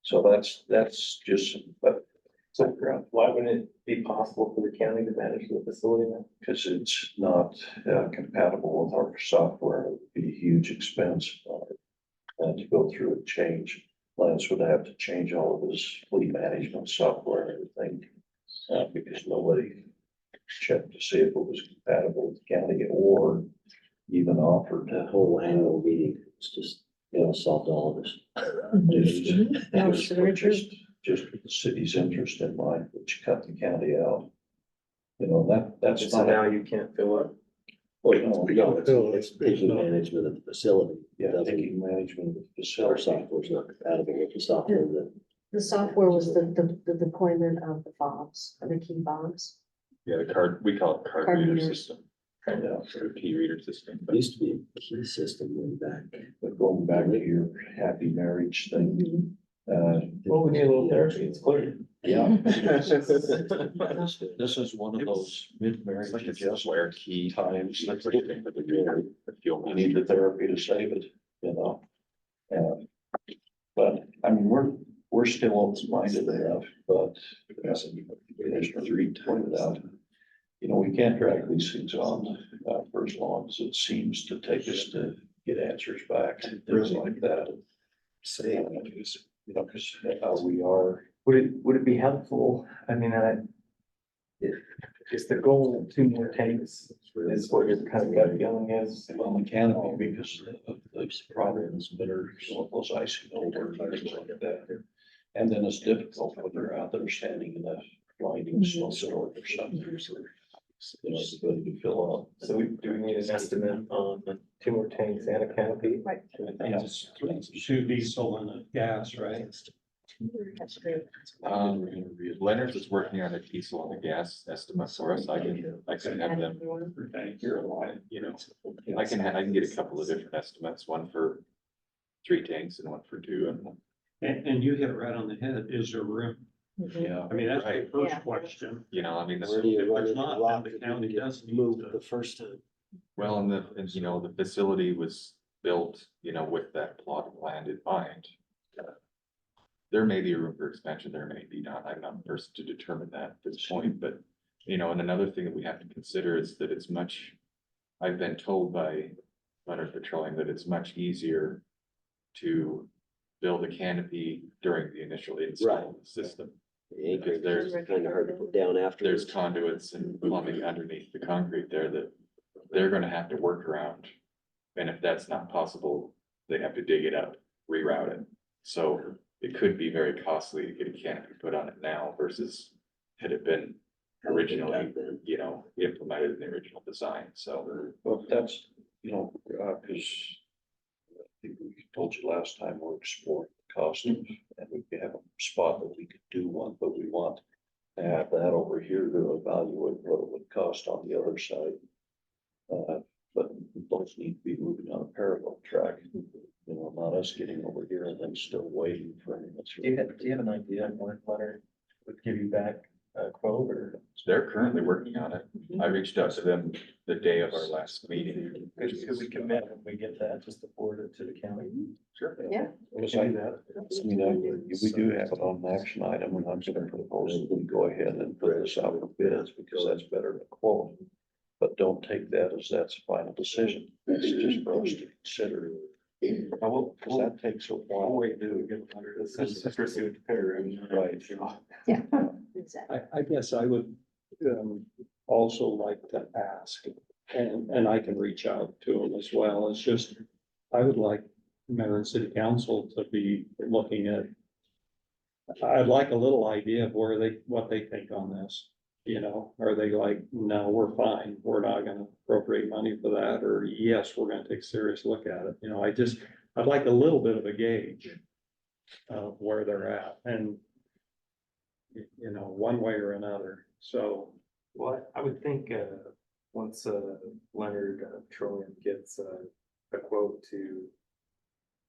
So that's just, but So why wouldn't it be possible for the county to manage the facility now? because it's not compatible with our software, it would be a huge expense. To go through and change, Lance would have to change all of his fleet management software and everything. Because nobody checked to see if it was compatible with the county or even offered That to. whole annual meeting, it's just, you know, solved all of this. Just with the city's interest in mind, which cut the county out. You know, that's So not. now you can't fill up. Well, no, It's taking management of the facility. yeah, Doesn't- taking management of the Our facility. software is not compatible with the software that. The software was the deployment of the fobs, the key fobs. Yeah, the card, we call it card Card reader readers. system, Yeah, or key reader system. but- Used to be a key system way back. but going back to your happy marriage thing, Well, we need a little therapy, it's clear. yeah. This is one of those It's mid-marriage like a adjustment square key. times. Looks like a thing for the reader, the fuel. You need the therapy to save it, you know? But, I mean, we're still open-minded enough, but as Commissioner Reed pointed out, you know, we can't drag these things on, for as long as it seems to take us to get answers back and things like that. Say. You know, because we are, Would it be helpful, I mean, if, is the goal 2 more tanks, is what your kind of gut feeling is? well, mechanical because of the problems that are, some of those icy over and things like that. And then it's difficult when you're out there standing in a blinding snowstorm or something. You know, everybody to fill up. So do we need an estimate on 2 more tanks and a canopy? Right. It's 2 diesel and a gas, right? That's great. Leonard's is working on a diesel and a gas estimate for us. I can have them, You're in line. you know, I can get a couple of different estimates, one for 3 tanks and one for 2 and, And you hit it right on the head. Is there room? Yeah. I mean, that's the Right. first Yeah. question. you know, I mean, Where do you If run there's into not, rock then the that county didn't does get need moved to- the first time? well, and you know, the facility was built, you know, with that plot of land in mind. There may be room for expansion, there may be not. I'm not the person to determine that at this point, but, you know, and another thing that we have to consider is that it's much. I've been told by Leonard Petroleum that it's much easier to build a canopy during the initial install of the system. The anchor There's- is kind of hard to put down after. There's conduits and plumbing underneath the concrete there that they're gonna have to work around. And if that's not possible, they have to dig it up, reroute it. So it could be very costly to get a canopy put on it now versus had it been originally, you know, implemented in the original design, so. Well, that's, you know, because think we told you last time, we're exploring the cost of, and we have a spot that we could do one, but we want to have that over here to evaluate what it would cost on the other side. But those need to be moving on a parallel track, you know, not us getting over here and then still waiting for an answer. Do you have an idea on when Leonard would give you back a quote or? They're currently working on it. I reached out to them the day of our last meeting. Could we commit when we get that, just to forward it to the county? Sure. Yeah. Because I mean, we do have it on an action item, and I'm gonna propose that we go ahead and put this out for bids, because that's better than quote. But don't take that as that's a final decision, that's just for us to consider. Because that takes a while. Wait, do we get under this? Pursue the paragraph. Right. Yeah, exactly. I guess I would, also like to ask, and I can reach out to them as well. It's just, I would like mayor and city council to be looking at. I'd like a little idea of what they think on this. You know, are they like, no, we're fine, we're not gonna appropriate money for that, or yes, we're gonna take a serious look at it, you know, I'd like a little bit of a gauge of where they're at, and you know, one way or another, so. Well, I would think, once, Leonard Petroleum gets, a quote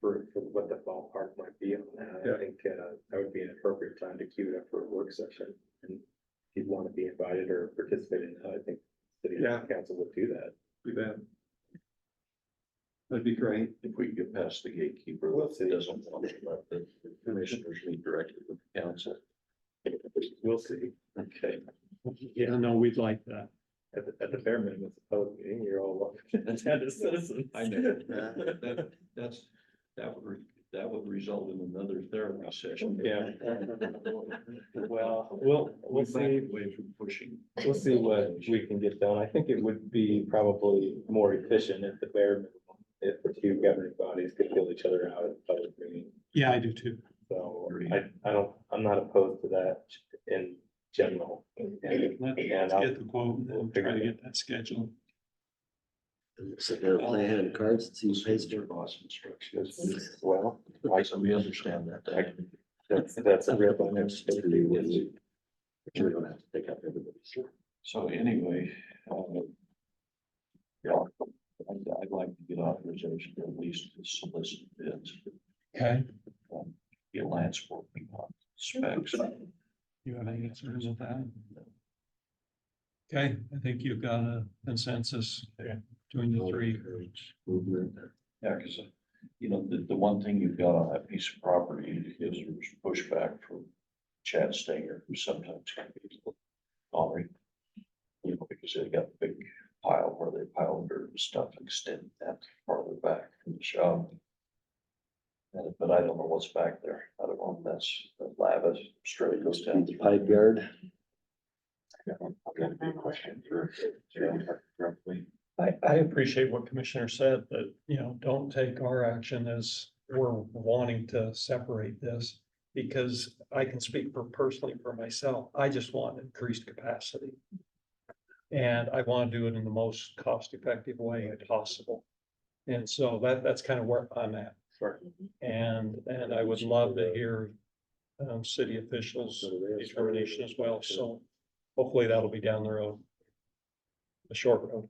for what the ballpark might be on that, Yeah. I think, that would be an appropriate time to queue it up for a work session. And if you'd want to be invited or participate in that, I think city Yeah. council would do that. Be bad. That'd be great. If we can get past the gatekeeper, that doesn't want to let the commissioners meet directly with the council. We'll see. Okay. Yeah, no, we'd like that. At the bare minimum, it's a public meeting, you're all welcome to attend as citizens. I know, that would result in another therapy session. Yeah. Well, we'll see. Away from pushing. We'll see what we can get done. I think it would be probably more efficient at the bare minimum, if the two governing bodies could fill each other out at the public meeting. Yeah, I do too. So I'm not opposed to that in general. Let's get the quote and then try to get that scheduled. Sit there, play a hand of cards and see who pays for it. Boss instructions. Well, So we understand that. that's a real thing. We don't have to pick up everybody's. So anyway, yeah, I'd like to get authorization to at least solicit bids. Okay. Get Lance working on specs. You have any concerns with that? Okay, I think you've got a consensus between the three. Movement. Yeah, because, you know, the one thing you've got on that piece of property is there's pushback from Chad Stinger, who sometimes can be a little ornery. You know, because they got a big pile where they pile dirt and stuff, extend that farther back from the shop. But I don't know what's back there. I don't know if that's the lava straight goes down. The pipe yard. I've got a big question for roughly. I appreciate what Commissioner said, that, you know, don't take our action as we're wanting to separate this. Because I can speak personally for myself, I just want increased capacity. And I want to do it in the most cost-effective way possible. And so that's kind of where I'm at. And I would love to hear city officials' determination as well, so hopefully that'll be down the road. The short road.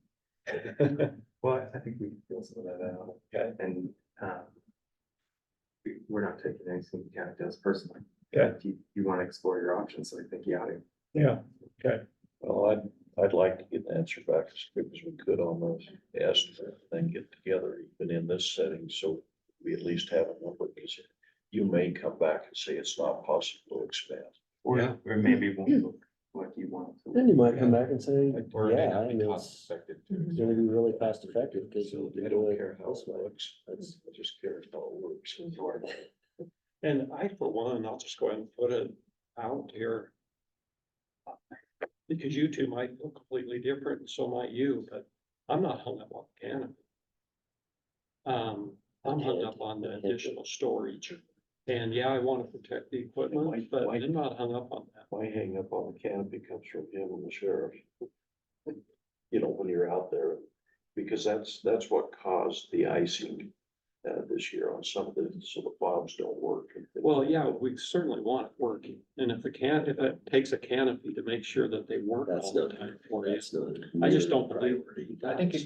Well, I think we can feel some of that out. Okay. And, we're not taking anything the county does personally. Okay. If you want to explore your options, so I think you ought to. Yeah, okay, Well, I'd like to get an answer back as quick as we could on those estimate, then get together even in this setting, so we at least have a number, because you may come back and say it's not possible to expand. Yeah. Or maybe it won't look like you want it to. Then you might come back and say, Or it may yeah, not I be mean, cost it's effective. gonna be really cost effective because So you I do don't it care how this it way. looks, I just care how it works. and I, for one, I'll just go ahead and put it out here. Because you two might feel completely different, and so might you, but I'm not hung up on the canopy. I'm hung up on the additional storage. And yeah, I want to protect the equipment, but I'm not hung up on that. My hang up on the canopy comes from him and the sheriff. You know, when you're out there, because that's what caused the icing this year on some of the, so the fobs don't work. Well, yeah, we certainly want it working, and if it takes a canopy to make sure that they work That's all the not, time for you. that's not. I just don't believe- priority. I think,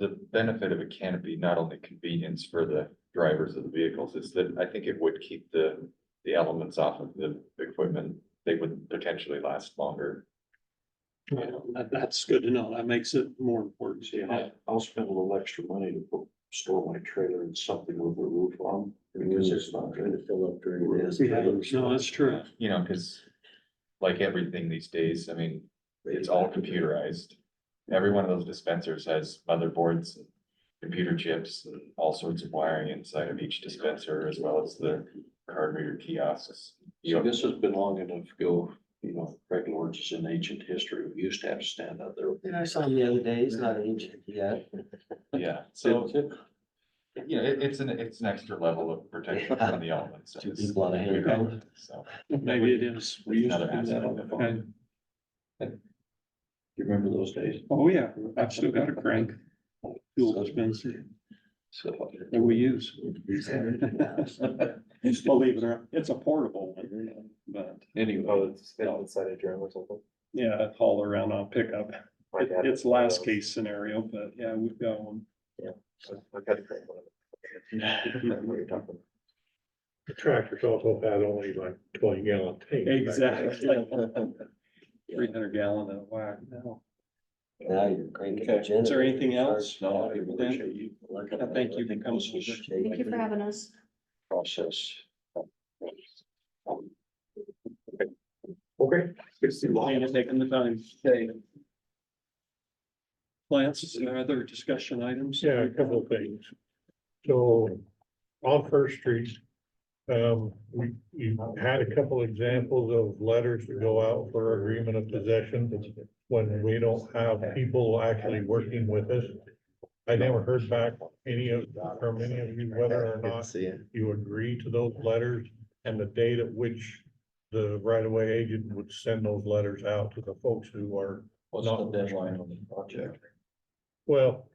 the benefit of a canopy, not only convenience for the drivers of the vehicles, is that I think it would keep the elements off of the equipment. They would potentially last longer. That's good to know, that makes it more important. See, I'll spend a little extra money to store my trailer in something with a roof on, because it's not Trying good. to fill up during this. No, that's true. Cause like everything these days, I mean, it's all computerized. Every one of those dispensers has motherboards, and computer chips, and all sorts of wiring inside of each dispenser, as well as the card reader kiosks. So this has been long enough ago, Craig Lords is in ancient history. We used to have to stand out there. Yeah, I saw him the other day, he's not ancient yet. Yeah, so, it's an extra level of protection from the elements. Two people on a handheld. So. Maybe it is. We used to Another do that on aspect the of it. phone. You remember those days? Oh, yeah, I've still got a crank fuel dispenser So. that we use. Believe it or not, it's a portable one, but Anyway, Oh, it's fit inside a drum or something. yeah, I haul around on pickup. My dad It's has one of last those. case scenario, but yeah, we've got one. I've got a great one of it. I know what you're talking about. The tractors also had only like 20-gallon tanks. Exactly. 300 gallon of whack now. Now you're cranking. Okay, is there anything else? no, I appreciate you. Thank you for coming. Thank you for having us. Process. Okay, good to see you. Thank you for taking the time. Okay. Lance, is there other discussion items? Yeah, a couple of things. So on First Street, you had a couple examples of letters to go out for agreement of possession when we don't have people actually working with us. I never heard back from any of you whether or Good to not see you. you agree to those letters and the date at which the right-of-way agent would send those letters out to the folks who are. What's the deadline on the project? Well,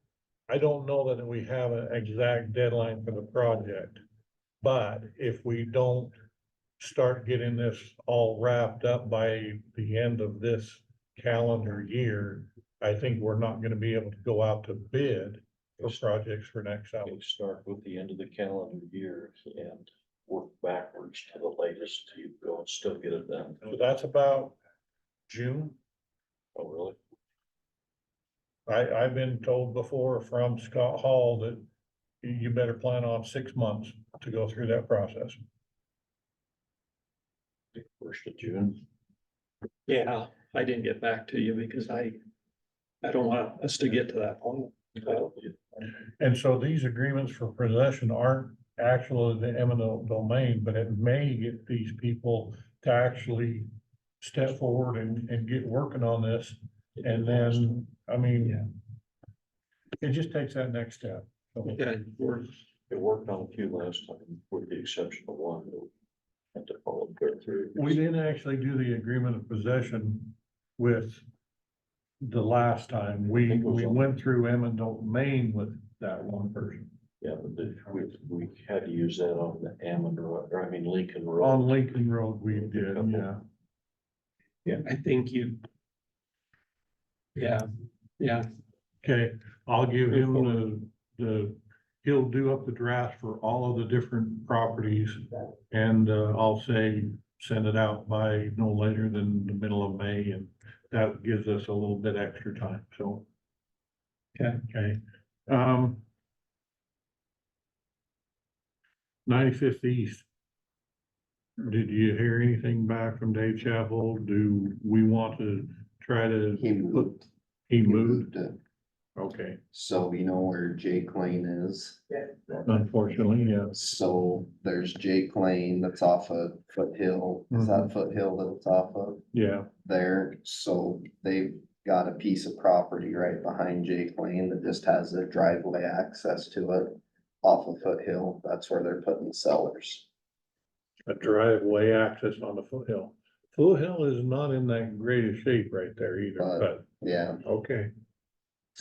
I don't know that we have an exact deadline for the project. But if we don't start getting this all wrapped up by the end of this calendar year, I think we're not gonna be able to go out to bid for projects for next summer. We start with the end of the calendar year and work backwards to the latest, you go and still get it done. So that's about June. Oh, really? I've been told before from Scott Hall that you better plan on 6 months to go through that process. 1st of June. Yeah, I didn't get back to you because I don't want us to get to that point. And so these agreements for possession aren't actually the eminent domain, but it may get these people to actually step forward and get working on this. And then, I mean, it just takes that next step. So, Okay, It worked on a few last time, with the exception of one. That we had to follow through. we didn't actually do the agreement of possession with the last time. We went through eminent domain with that one person. Yeah, but we had to use that on the Ammon Road, or I mean Lincoln Road. On Lincoln Road, we did, yeah. yeah, I think you. Yeah, yeah, Okay, I'll give him he'll do up the draft for all of the different properties. And I'll say, send it out by no later than the middle of May, and that gives us a little bit extra time, so. Okay. 95th East. Did you hear anything back from Dave Chapel? Do we want to try to? He moved. He moved? it. Okay, So you know where Jake Lane is? unfortunately, yes. So there's Jake Lane that's off of Foothill. Is that Foothill that it's off of? Yeah, There, so they've got a piece of property right behind Jake Lane that just has a driveway access to it off of Foothill. That's where they're putting the cellars. a driveway access on the foothill. Foothill is not in that greatest shape right there either, but, Yeah, okay.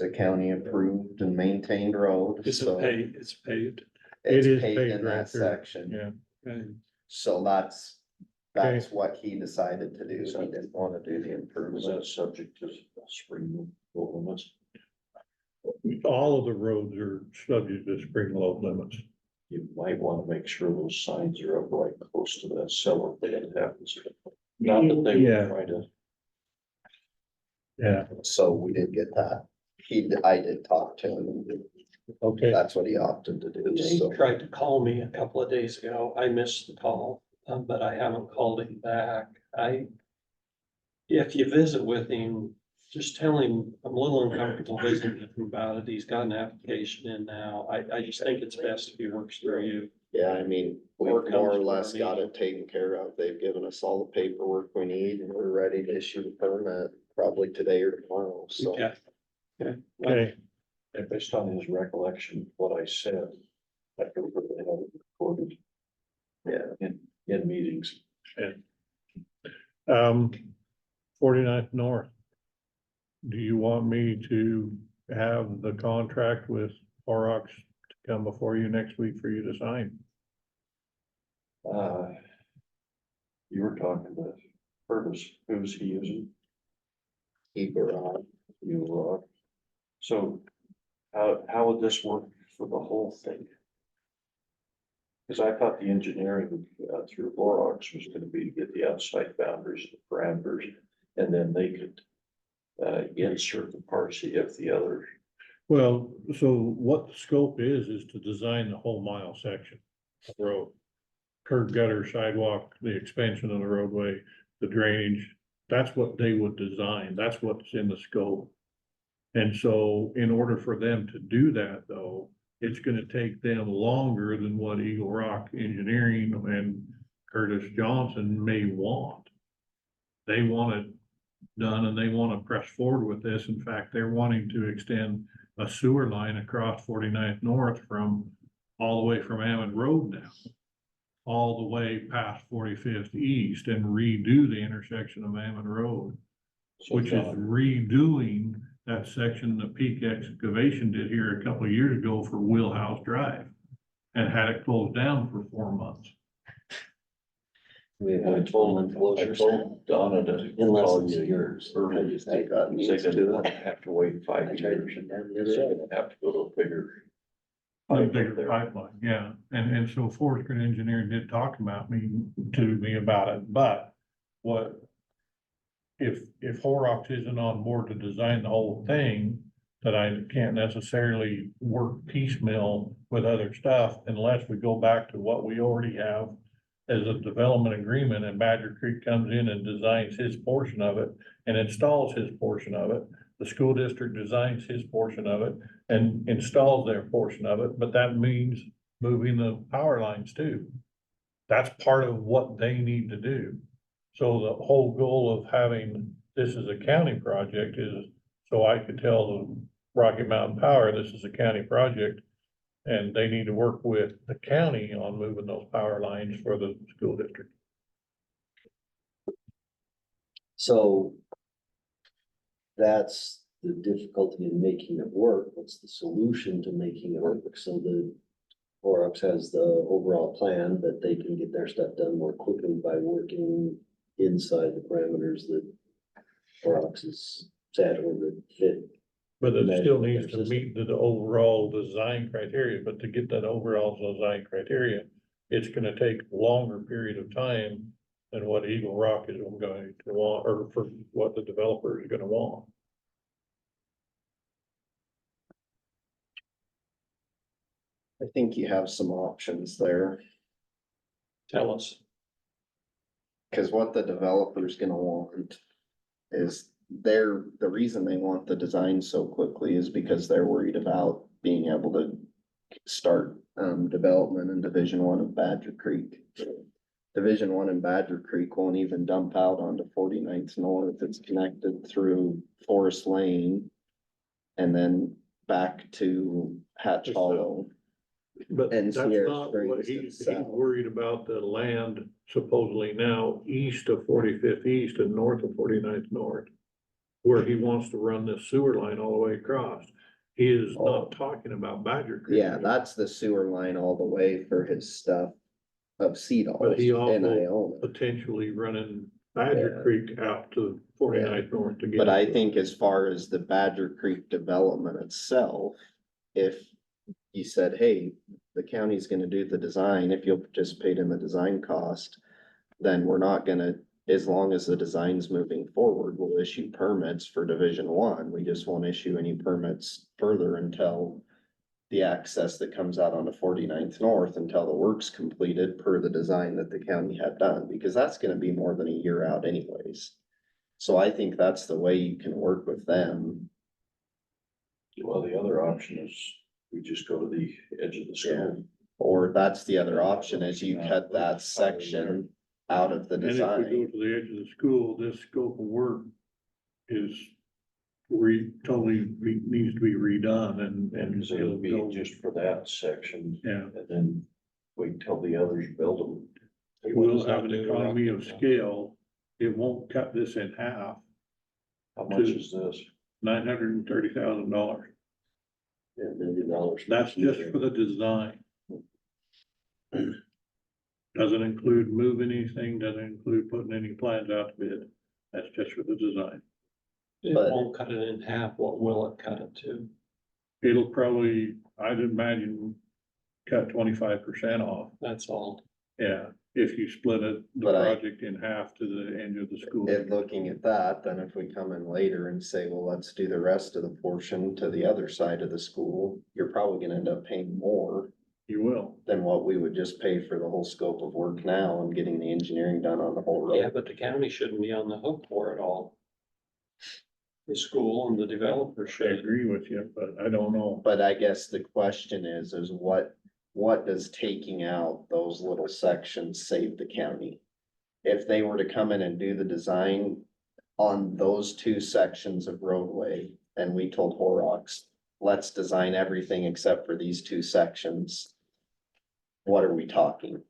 It's a county approved and maintained road, Is it so paved? It's paved. it's It is paved paved in right that through, section. yeah. Okay. So that's Okay. what he decided to do. He didn't wanna do the Was improvement. that subject to spring load limits? All of the roads are subject to spring load limits. You might wanna make sure those signs are up right close to that cellar when it happens. Not that they Yeah. would try to. Yeah, So we did get that. I did talk to him, and okay. that's what he opted to do, so. He tried to call me a couple of days ago. I missed the call, but I haven't called him back. If you visit with him, just tell him I'm a little uncomfortable visiting with him about it. He's got an application in now. I just think it's best if he works through you. Yeah, I mean, we Or more or comes to our less got meeting. it taken care of. They've given us all the paperwork we need and we're ready to issue the permit probably today or tomorrow, so. Okay. Okay. Okay, And based on his recollection, what I said, I could have it recorded. Yeah. In meetings. 49th North. Do you want me to have the contract with Horrocks to come before you next week for you to sign? You were talking to Curtis, who's he using? Eagle You, so how would this work for the whole thing? Cause I thought the engineering through Lorox was gonna be to get the outside boundaries, the parameters, and then they could insert the parts if the other. Well, so what the scope is to design the whole mile section of road. Curb gutter, sidewalk, the expansion of the roadway, the drainage, that's what they would design, that's what's in the scope. And so in order for them to do that though, it's gonna take them longer than what Eagle Rock Engineering and Curtis Johnson may want. They want it done and they wanna press forward with this. In fact, they're wanting to extend a sewer line across 49th North from all the way from Ammon Road now, all the way past 45th East and redo the intersection of Ammon Road, which is redoing that section that Peak Excavation did here a couple of years ago for Wheelhouse Drive and had it closed down for 4 months. We I have told, full I enclosures told Donna to. unless call it's you yours. early. I just, I got They used didn't to want it. to have to wait 5 I tried years. to down So the other day. they'd have to go to a bigger. A pipe bigger there. pipeline, yeah, and so Forest Grid Engineering did talk about to me about it, but what? If Horrocks isn't on board to design the whole thing, that I can't necessarily work piecemeal with other stuff unless we go back to what we already have as a development agreement and Badger Creek comes in and designs his portion of it and installs his portion of it. The school district designs his portion of it and installs their portion of it, but that means moving the power lines too. That's part of what they need to do. So the whole goal of having this as a county project is so I could tell the Rocky Mountain Power, this is a county project. And they need to work with the county on moving those power lines for the school district. So that's the difficulty in making it work. What's the solution to making it work? So the Horrocks has the overall plan that they can get their stuff done more quickly by working inside the parameters that Horrocks is set or that fit. But it still needs Their to meet the overall design criteria, but to get that overall design criteria, it's gonna take a longer period of time than what Eagle Rock is going to want, or for what the developer is gonna want. I think you have some options there, Tell us. cause what the developer's gonna want is the reason they want the design so quickly is because they're worried about being able to start, development in Division 1 of Badger Creek. Division 1 in Badger Creek won't even dump out onto 49th North. It's connected through Forest Lane and then back to Hatch Hollow. But And that's Sierra not Springs what to the he's south. worried about, the land supposedly now east of 45th East and north of 49th North. where he wants to run this sewer line all the way across. He is Oh. not talking about Badger Creek. Yeah, that's the sewer line all the way for his stuff of CDOLs, But he and I also own it. potentially running Badger Yeah. Creek out to 49th North to get. But I to it. think as far as the Badger Creek development itself, if you said, hey, the county's gonna do the design, if you'll participate in the design cost, then we're not gonna, as long as the design's moving forward, we'll issue permits for Division One. We just won't issue any permits further until the access that comes out onto 49th North, until the work's completed per the design that the county had done, because that's gonna be more than a year out anyways. So I think that's the way you can work with them. Well, the other option is we just go to the edge of the school. Or that's the other option, is you cut that section out of the And if we design. go to the edge of the school, this scope of work is needs to be redone and. Because it'll be go- just for that section Yeah, and then wait till the others build them. we'll have an economy of scale. It won't cut this in half, How much is this? $930,000. Yeah, $1 million. That's just for the design. Doesn't include moving anything, doesn't include putting any plans out to bid. That's just for the design. It But- won't cut it in half. What will it cut it to? It'll probably, I'd imagine, cut 25% off. That's all. Yeah, if you split it, the But project in half to the end of the school. And looking at that, then if we come in later and say, well, let's do the rest of the portion to the other side of the school, you're probably gonna end up paying more You will. than what we would just pay for the whole scope of work now and getting the engineering done on the whole Yeah, road. but the county shouldn't be on the hook for it all. The school and the developer I should. agree with you, but I don't know. But I guess the question is what does taking out those little sections save the county? If they were to come in and do the design on those two sections of roadway, and we told Horrocks, let's design everything except for these two sections. What are we talking?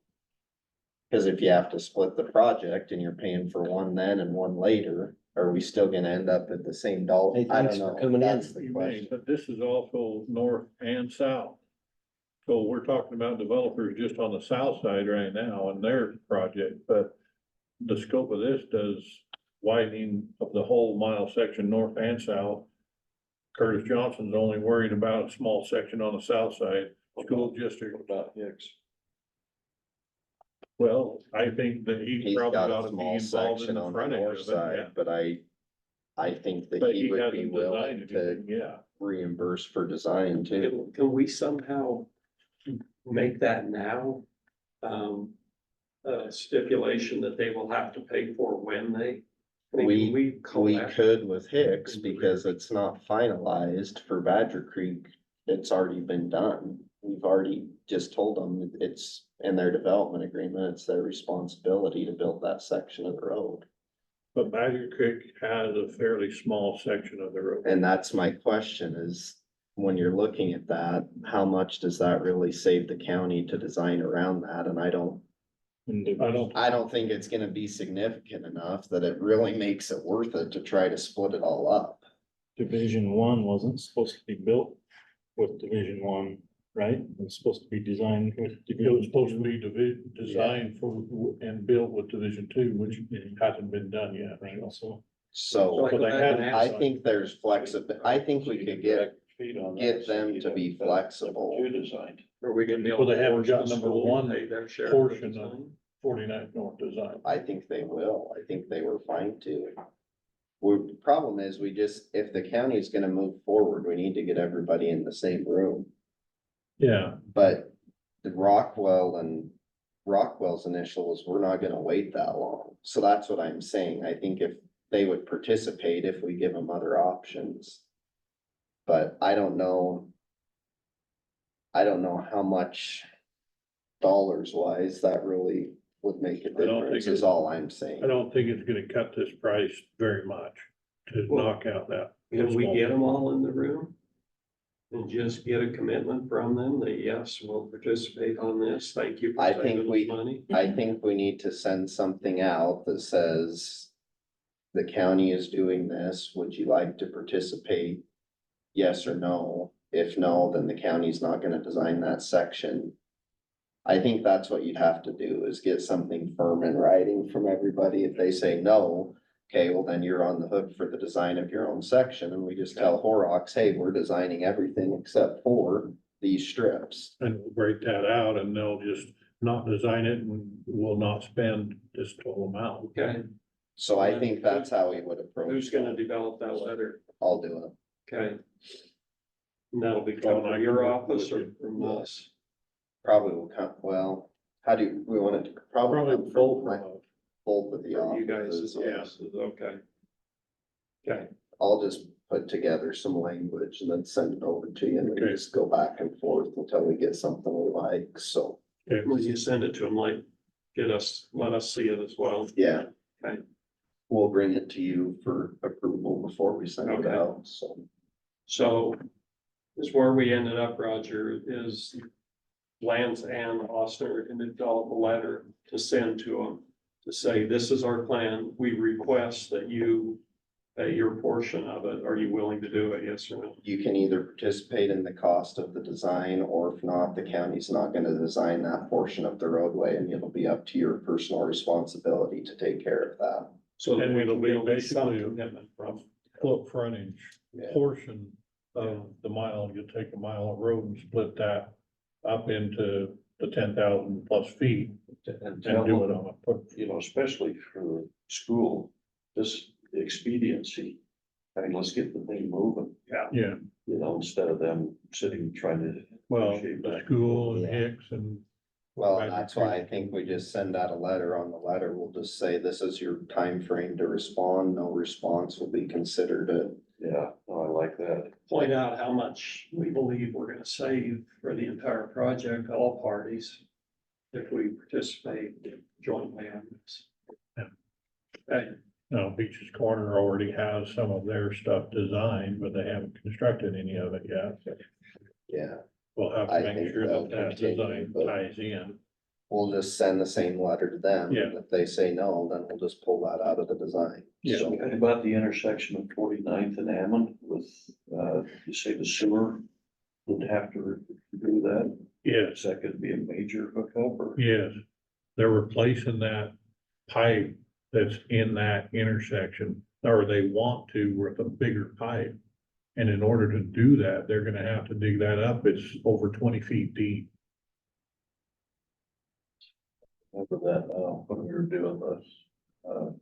Cause if you have to split the project and you're paying for one then and one later, are we still gonna end up at the same dollar? Hey, I thanks don't for know. coming in. That's the You may, question. but this is also north and south. So we're talking about developers just on the south side right now and their project, but the scope of this does widening of the whole mile section, north and south. Curtis Johnson's only worried about a small section on the south side, school district. What about Hicks? Well, I think that he He's probably got ought a to be small involved in section the on the front end of north it, side, yeah. but I think that But he he would hasn't be designed willing to anything, yeah. reimburse for design too. Can we somehow make that now? A stipulation that they will have to pay for when they. I mean, We collect- could with Hicks because it's not finalized for Badger Creek. It's already been done. We've already just told them it's in their development agreement. It's their responsibility to build that section of the road. But Badger Creek has a fairly small section of the road. And that's my question is, when you're looking at that, how much does that really save the county to design around that? And I don't think it's gonna be significant enough that it really makes it worth it to try to split it all up. Division One wasn't supposed to be built with Division One, right? It was supposed to be designed with. It was supposed to be designed for and built with Division Two, which hasn't been done yet, right? So So So they had- I think there's flexibility. I think we could get them to be flexible. Two designed. Are we gonna be Well, able they to haven't force got the number school to one pay their share? portion of 49th North design. I think they will. I think they were fine to. The problem is if the county's gonna move forward, we need to get everybody in the same room. Yeah, But the Rockwell's initial was, we're not gonna wait that long. So that's what I'm saying. I think if they would participate, if we give them other options. But I don't know. I don't know how much dollars wise that really would make a I don't think difference it- is all I'm saying. I don't think it's gonna cut this price very much to Well, knock out that. Can we get them all in the room? And just get a commitment from them that yes, we'll participate on this. Thank you. for I saving think us we- Money. I think we need to send something out that says. the county is doing this, would you like to participate? Yes or no? If no, then the county's not gonna design that section. I think that's what you'd have to do, is get something firm in writing from everybody. If they say no, okay, well, then you're on the hook for the design of your own section, and we just tell Horrocks, hey, we're designing everything except for these strips. And we'll break that out and they'll just not design it and will not spend this total amount. Okay, So I think that's how we would approach. who's gonna that. develop that letter? I'll do it. Okay. And that'll be coming from your office or from us? Probably will come, well, how do we want it to, probably Probably come both from of both of the You guys, offices. yes, okay. Okay, I'll just put together some language and then send it over to you, and we can Okay. just go back and forth until we get something we like, so, Okay. when you send it to them, like, let us see it as well. yeah. Okay. We'll bring it to you for approval before we send it Okay. out, so. So is where we ended up, Roger, is Lance and Austin can develop a letter to send to them to say, this is our plan. We request that you pay your portion of it. Are you willing to do it? Yes or no? You can either participate in the cost of the design, or if not, the county's not gonna design that portion of the roadway, and it'll be up to your personal responsibility to take care of that. So that And we it'll can be get at least some basically- commitment from. Foot frontage Yeah. portion of the mile, you take a mile of road and split that up into the 10,000 plus feet And and tell do it them, on a foot. you know, especially for school, this expediency. I mean, let's get the thing moving, Yeah, you know, instead of them sitting trying to. well, negotiate the back. school and Yeah. Hicks and. Well, that's why I think we just send out a letter. On the letter, we'll just say, this is your time frame to respond, no response will be considered a. Yeah, no, I like that. Point out how much we believe we're gonna save for the entire project, all parties, if we participate jointly on this. Yeah. Okay, No, Beach's Corner already has some of their stuff designed, but they haven't constructed any of it yet. Yeah. We'll have I to make think sure they'll that continue, design but- ties in. We'll just send the same letter to them. Yeah. and If they say no, then we'll just pull that out of the design. Yeah. So, What about the intersection of 49th and Hammond with, you say the sewer would have to do that? Yes, Is that gonna be a major hookup or? yes. They're replacing that pipe that's in that intersection, or they want to with a bigger pipe. And in order to do that, they're gonna have to dig that up. It's over 20 feet deep. Remember that, when we were doing the, dump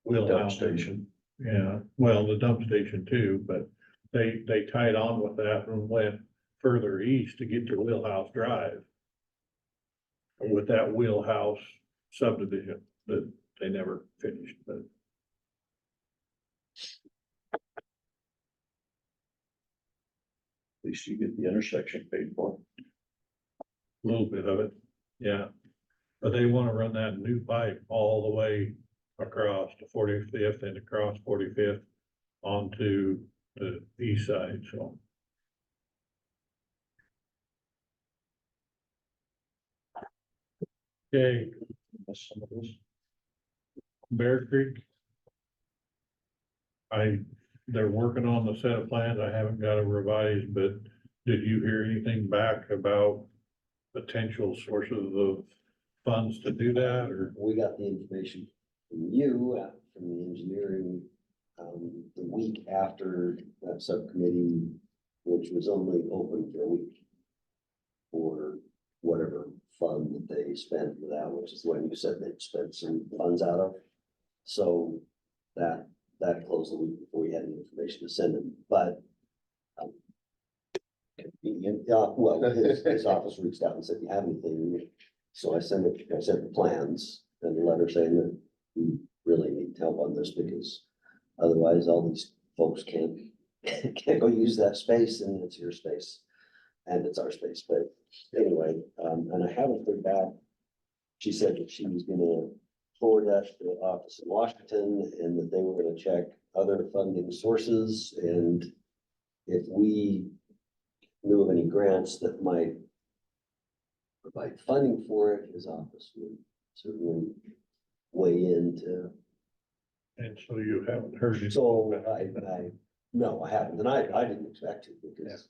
Wheelhouse. station? Yeah, well, the dump station too, but they tied on with that and went further east to get to Wheelhouse Drive. With that Wheelhouse subdivision that they never finished, but At least you get the intersection paid for. a little bit of it, yeah. But they wanna run that new pipe all the way across to 45th and across 45th onto the east side, so. Okay, That's some of this. Bear Creek. They're working on the set of plans. I haven't got a revised, but did you hear anything back about potential sources of funds to do that, or? We got the information from you, from the engineering, the week after that subcommittee, which was only open for a week. For whatever fund that they spent for that, which is when you said they'd spent some funds out of. So that closed the week before we had any information to send them, but. Convenient, well, his office reached out and said, you have anything? So I sent the plans and a letter saying that we really need help on this because otherwise all these folks can't go use that space and it's your space. And it's our space, but anyway, and I haven't heard back. She said that she was gonna forward that to the office in Washington and that they were gonna check other funding sources and if we knew of any grants that might provide funding for it, his office would certainly weigh in to And so you haven't heard it. So no, I haven't, and I didn't expect to, because,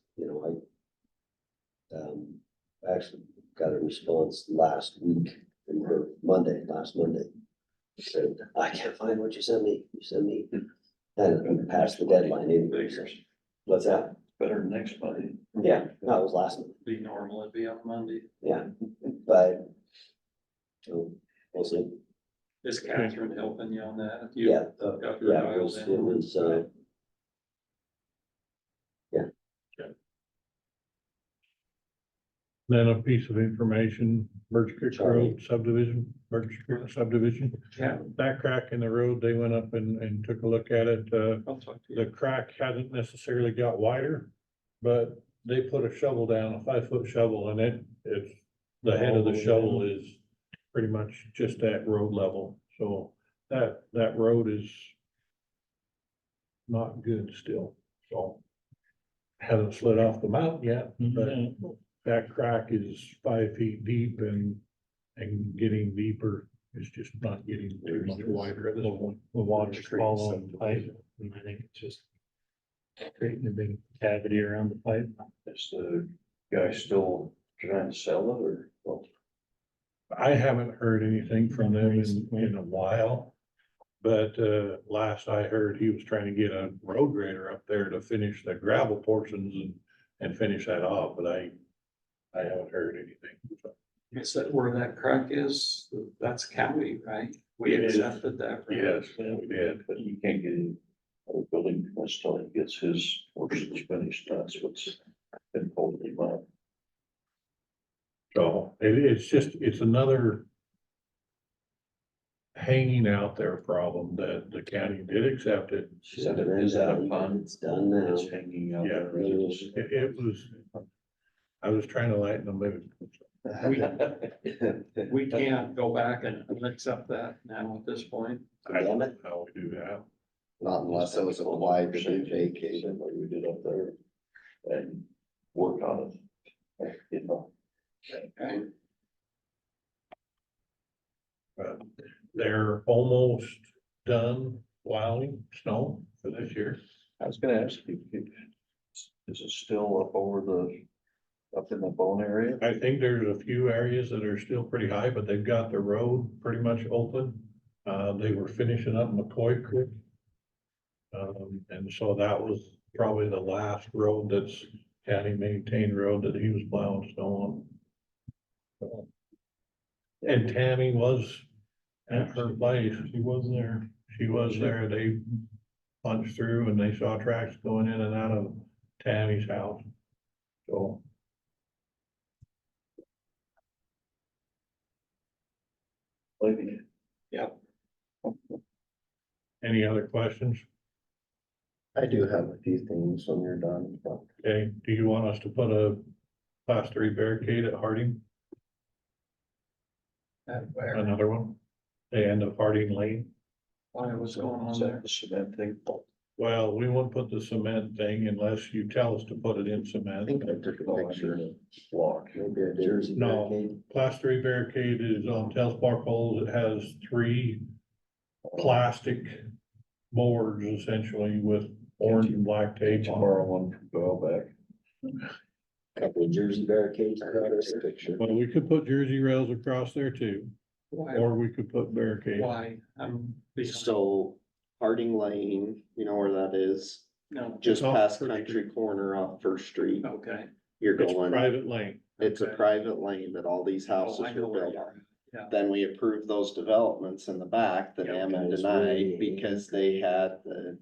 I actually got a response last week, or last Monday. Said, I can't find what you sent me, and passed the deadline anyway. So- What's that? Better than next Monday. Yeah, that was last month, Be normal, it'd be on Monday. yeah, but. So, we'll see. Is Catherine helping you on that? You Yeah, got her yeah, dialed it in? was, Then a piece of information, Birch Creek Charlie. Road subdivision, Birch Creek subdivision. Yeah. That crack in the road, they went up and took a look at it. I'll talk to you. The crack hasn't necessarily got wider, but they put a shovel down, a 5-foot shovel, and it's, the head of the shovel is pretty much just at road level. So that road is not good still, so. Hasn't slid off the mountain yet, but that crack is 5 feet deep and getting deeper. It's just not getting too much wider at this point. The water's falling on the pipe, and I think it's just creating a big cavity around the pipe. Is the guy still trying to sell it or? Well, I haven't heard anything from them in a while. But last I heard, he was trying to get a road grader up there to finish the gravel portions and finish that off, but I haven't heard anything. Is that where that crack is? That's county, right? We It is. accepted that. right? Yes, we did. But you can't get in a building permits till he gets his portions finished. That's what's been told him about. So it's another hanging out there problem that the county did accept it. Is that a pun? It's done now. It's hanging out Yeah. there. It was, I was trying to lighten the mood. We can't go back and accept that now at this point. I don't know how we do that. Not unless it was applied to be vacated. Like we did up there and work on it. You know, Okay. But they're almost done plowing snow for this year. I was gonna ask you, is it still up over up in the bone area? I think there's a few areas that are still pretty high, but they've got the road pretty much open. They were finishing up McCoy Creek. And so that was probably the last road that's county maintained road that he was plowing snow on. And Tammy was at her place. She was there. She was there. They punched through and they saw tracks going in and out of Tammy's house. So. Maybe. Any other questions? I do have a few things when you're done, but Okay, do you want us to put a class 3 barricade at Harding, another one? The end of Harding Lane? Why was going on Is there? that the cement thing? Well, we won't put the cement thing unless you tell us to put it in I cement. think I took a picture. Block. Maybe a Jersey No. barricade. Class 3 barricade is on Telspark poles. It has 3 plastic boards essentially with orange and black tape on. Borrow one from Doyle back. Couple of Jersey barricades. There's a picture. Well, we could put Jersey rails across there too, Why? or we could put barricades. Why? I'm behind. So Harding Lane, you know where that is? No, Just off past First Country Corner off First Street. okay. You're It's going, private lane. it's a Okay. private lane that all these houses Oh, I know were where built you're on. at. Yeah. Then we approved those developments in the back that Yeah, Emmett okay. denied because they had the.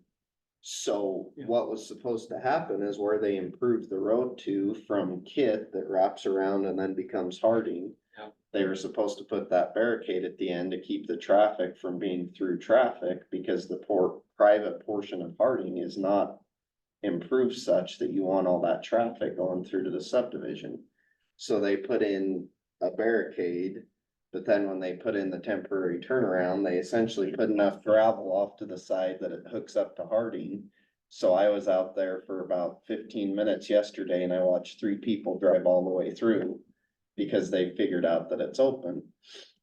So Yeah. what was supposed to happen is where they improved the road to from Kit that wraps around and then becomes Harding. Yeah. They were supposed to put that barricade at the end to keep the traffic from being through traffic because the private portion of Harding is not improved such that you want all that traffic going through to the subdivision. So they put in a barricade, but then when they put in the temporary turnaround, they essentially put enough gravel off to the side that it hooks up to Harding. So I was out there for about 15 minutes yesterday and I watched 3 people drive all the way through because they figured out that it's open.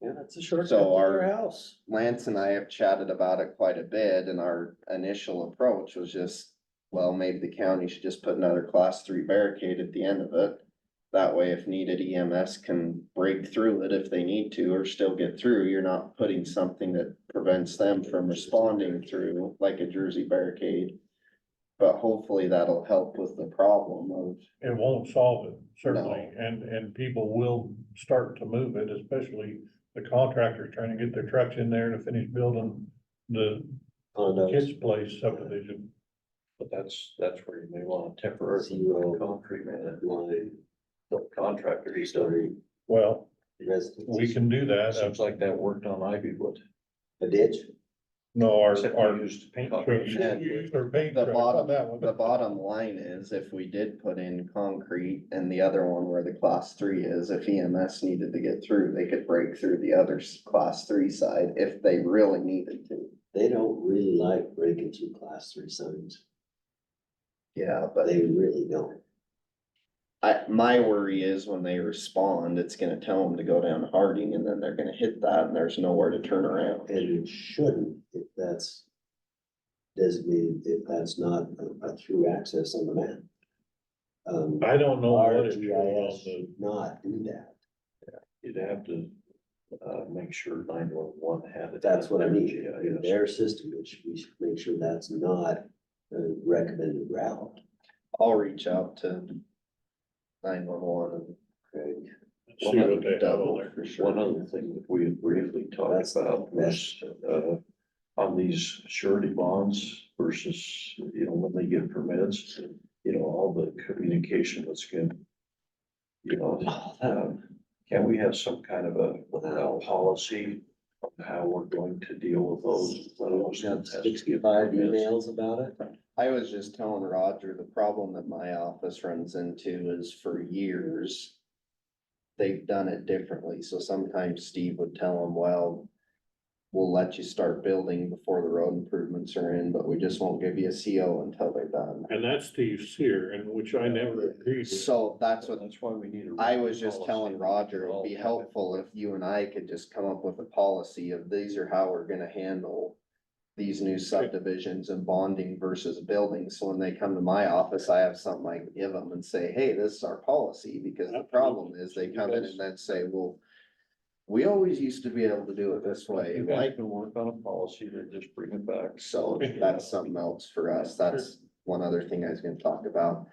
Yeah, that's a shortcut So to our- their house. Lance and I have chatted about it quite a bit, and our initial approach was just, well, maybe the county should just put another class 3 barricade at the end of it. That way, if needed, EMS can break through it if they need to, or still get through. You're not putting something that prevents them from responding through, like a Jersey barricade. But hopefully that'll help with the problem of, It won't solve it, certainly, and people will start to move it, especially the contractors trying to get their trucks in there to finish building the kids' place subdivision. But that's where you may want to temporarily Zero. put concrete man, Line, the contractor, he's done. Well, residents. we can do that. Seems like that worked on Ivywood. A ditch. No, Except our we used paint concrete. trucks, we used our paint the trucks on that bottom, one. the bottom line is, if we did put in concrete and the other one where the class 3 is, if EMS needed to get through, they could break through the other class 3 side if they really needed to. They don't really like breaking through class 3 signs. Yeah, but They really don't. my worry is when they respond, it's gonna tell them to go down Harding, and then they're gonna hit that and there's nowhere to turn around. And it shouldn't if that's designated, if that's not a through access on the map. I don't know what Our it shows GIS on the, should not do that. You'd have to, make sure 911 had it. That's what I mean. In GIS. their system, we should make sure that's not a recommended route. I'll reach out to 911 Okay. see what they have double on there. for sure. One other thing that we had briefly talked That's about was, on these surety bonds versus, when they get permits, all the communication that's good. Can we have some kind of a policy on how we're going to deal with those? We've got 65 emails about it. I was just telling Roger, the problem that my office runs into is for years, they've done it differently. So sometimes Steve would tell them, well, we'll let you start building before the road improvements are in, but we just won't give you a CO until they're done. And that's Steve Sear, and which I never agreed with. So that's what That's why we need a. I was just telling Roger, it'd be helpful if you and I could just come up with a policy of these are how we're gonna handle these new subdivisions and bonding versus building. So when they come to my office, I have something I can give them and say, hey, this is our policy. Because the problem is they come in and then say, well, we always used to be able to do it this way. You guys can work on a policy to just bring it back. So that's something else for us. That's one other thing I was gonna talk about.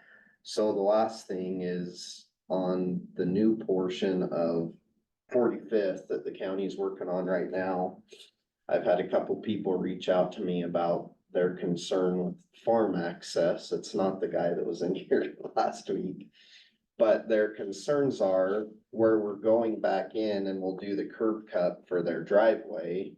So the last thing is on the new portion of 45th that the county is working on right now. I've had a couple people reach out to me about their concern with farm access. It's not the guy that was in here last week. But their concerns are where we're going back in and we'll do the curb cut for their driveway.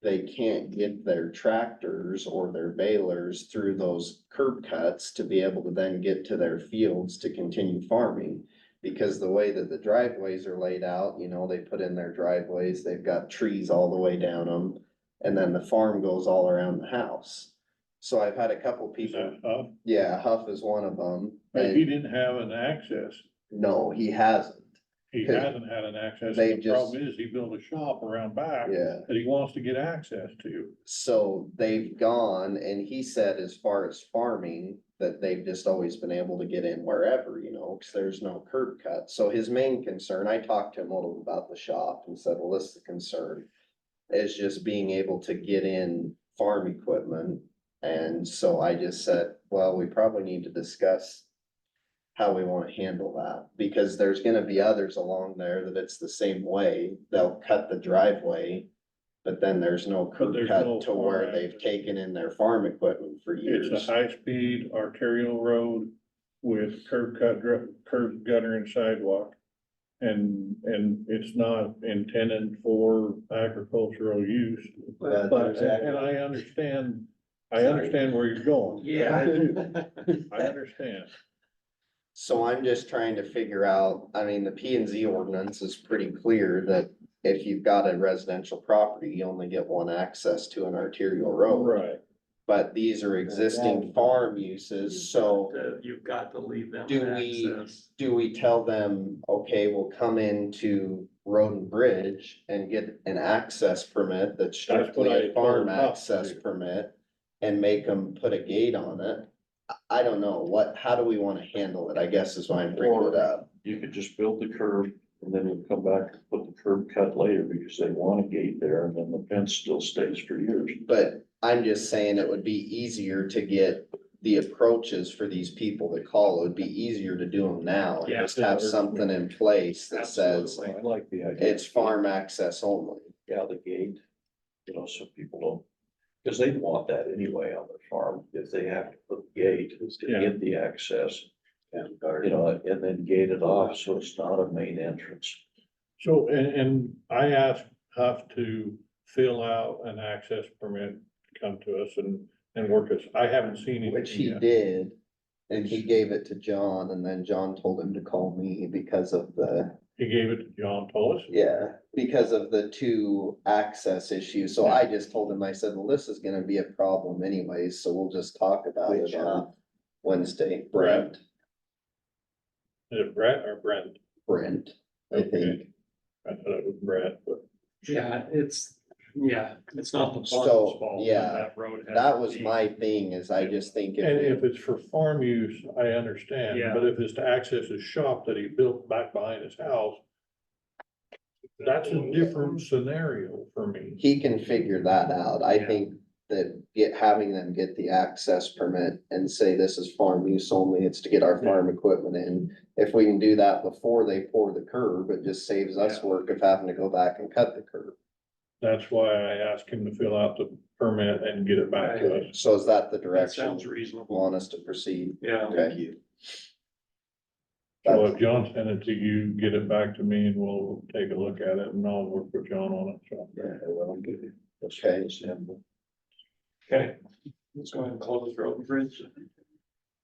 They can't get their tractors or their balers through those curb cuts to be able to then get to their fields to continue farming. Because the way that the driveways are laid out, they put in their driveways, they've got trees all the way down them. And then the farm goes all around the house. So I've had a couple Is people, that Huff? yeah, Huff is one of them. But he didn't have an access. No, he hasn't. He hasn't had an access. They The problem is he built a shop around back Yeah. that he wants to get access to. So they've gone, and he said as far as farming, that they've just always been able to get in wherever, cause there's no curb cut. So his main concern, I talked to him a little about the shop and said, well, this is the concern. Is just being able to get in farm equipment. And so I just said, well, we probably need to discuss how we wanna handle that, because there's gonna be others along there that it's the same way. They'll cut the driveway. But then there's no curb there's no cut to where farm they've access. taken in their farm equipment for It's years. a high-speed arterial road with curb cut, curb gutter and sidewalk. And it's not intended for agricultural use, But but, there's that- and I understand where you're going. Yeah. I do. I understand. So I'm just trying to figure out, the P and Z ordinance is pretty clear that if you've got a residential property, you only get one access to an arterial road. Right. but these are existing farm uses, so You've got to leave them Do we- access. do we tell them, okay, we'll come into Road and Bridge and get an access permit that's strictly what I a farm told Huff to access do. permit? And make them put a gate on it? I don't know, how do we wanna handle it, I guess is why I'm bringing it up. You could just build the curb and then we'll come back and put the curb cut later because they want a gate there and then the fence still stays for years. But I'm just saying it would be easier to get the approaches for these people to call, it would be easier to do them now. And Yeah. just have something in place that says I like the idea. it's farm access only. Yeah, the gate, so people don't, because they want that anyway on their farm, if they have to put the gate to Yeah. get the access. And then gate it off, so it's not a main entrance. So, and I asked Huff to fill out an access permit, to come to us and work us. I haven't seen it. Which he did, and he gave it to John, and then John told him to call me because of He gave it to John Tullis. because of the two access issues. So I just told him, I said, well, this is gonna be a problem anyways, so we'll just talk about Which, it on Wednesday. Brent, Is it Brett or Brent? I think. Okay. I thought it was Brett, but Yeah, it's not the So, farmer's fault. yeah, that road has That to was be- my thing, is I just think and if if it's for farm use, I understand, Yeah. but if it's to access his shop that he built back behind his house. That's a different scenario for me. he can figure that out, I Yeah. think that having them get the access permit and say this is farm use only, it's to get our farm equipment in. If we can do that before they pour the curb, it just saves us work of having to go back and cut the curb. That's why I asked him to fill out the permit and get it back to us. So is that the That direction sounds you reasonable. want us to proceed? Yeah. Okay. So if John sent it to you, get it back to me and we'll take a look at it and I'll work with John on it, so. Okay. Okay, let's go ahead and close Road and Bridge.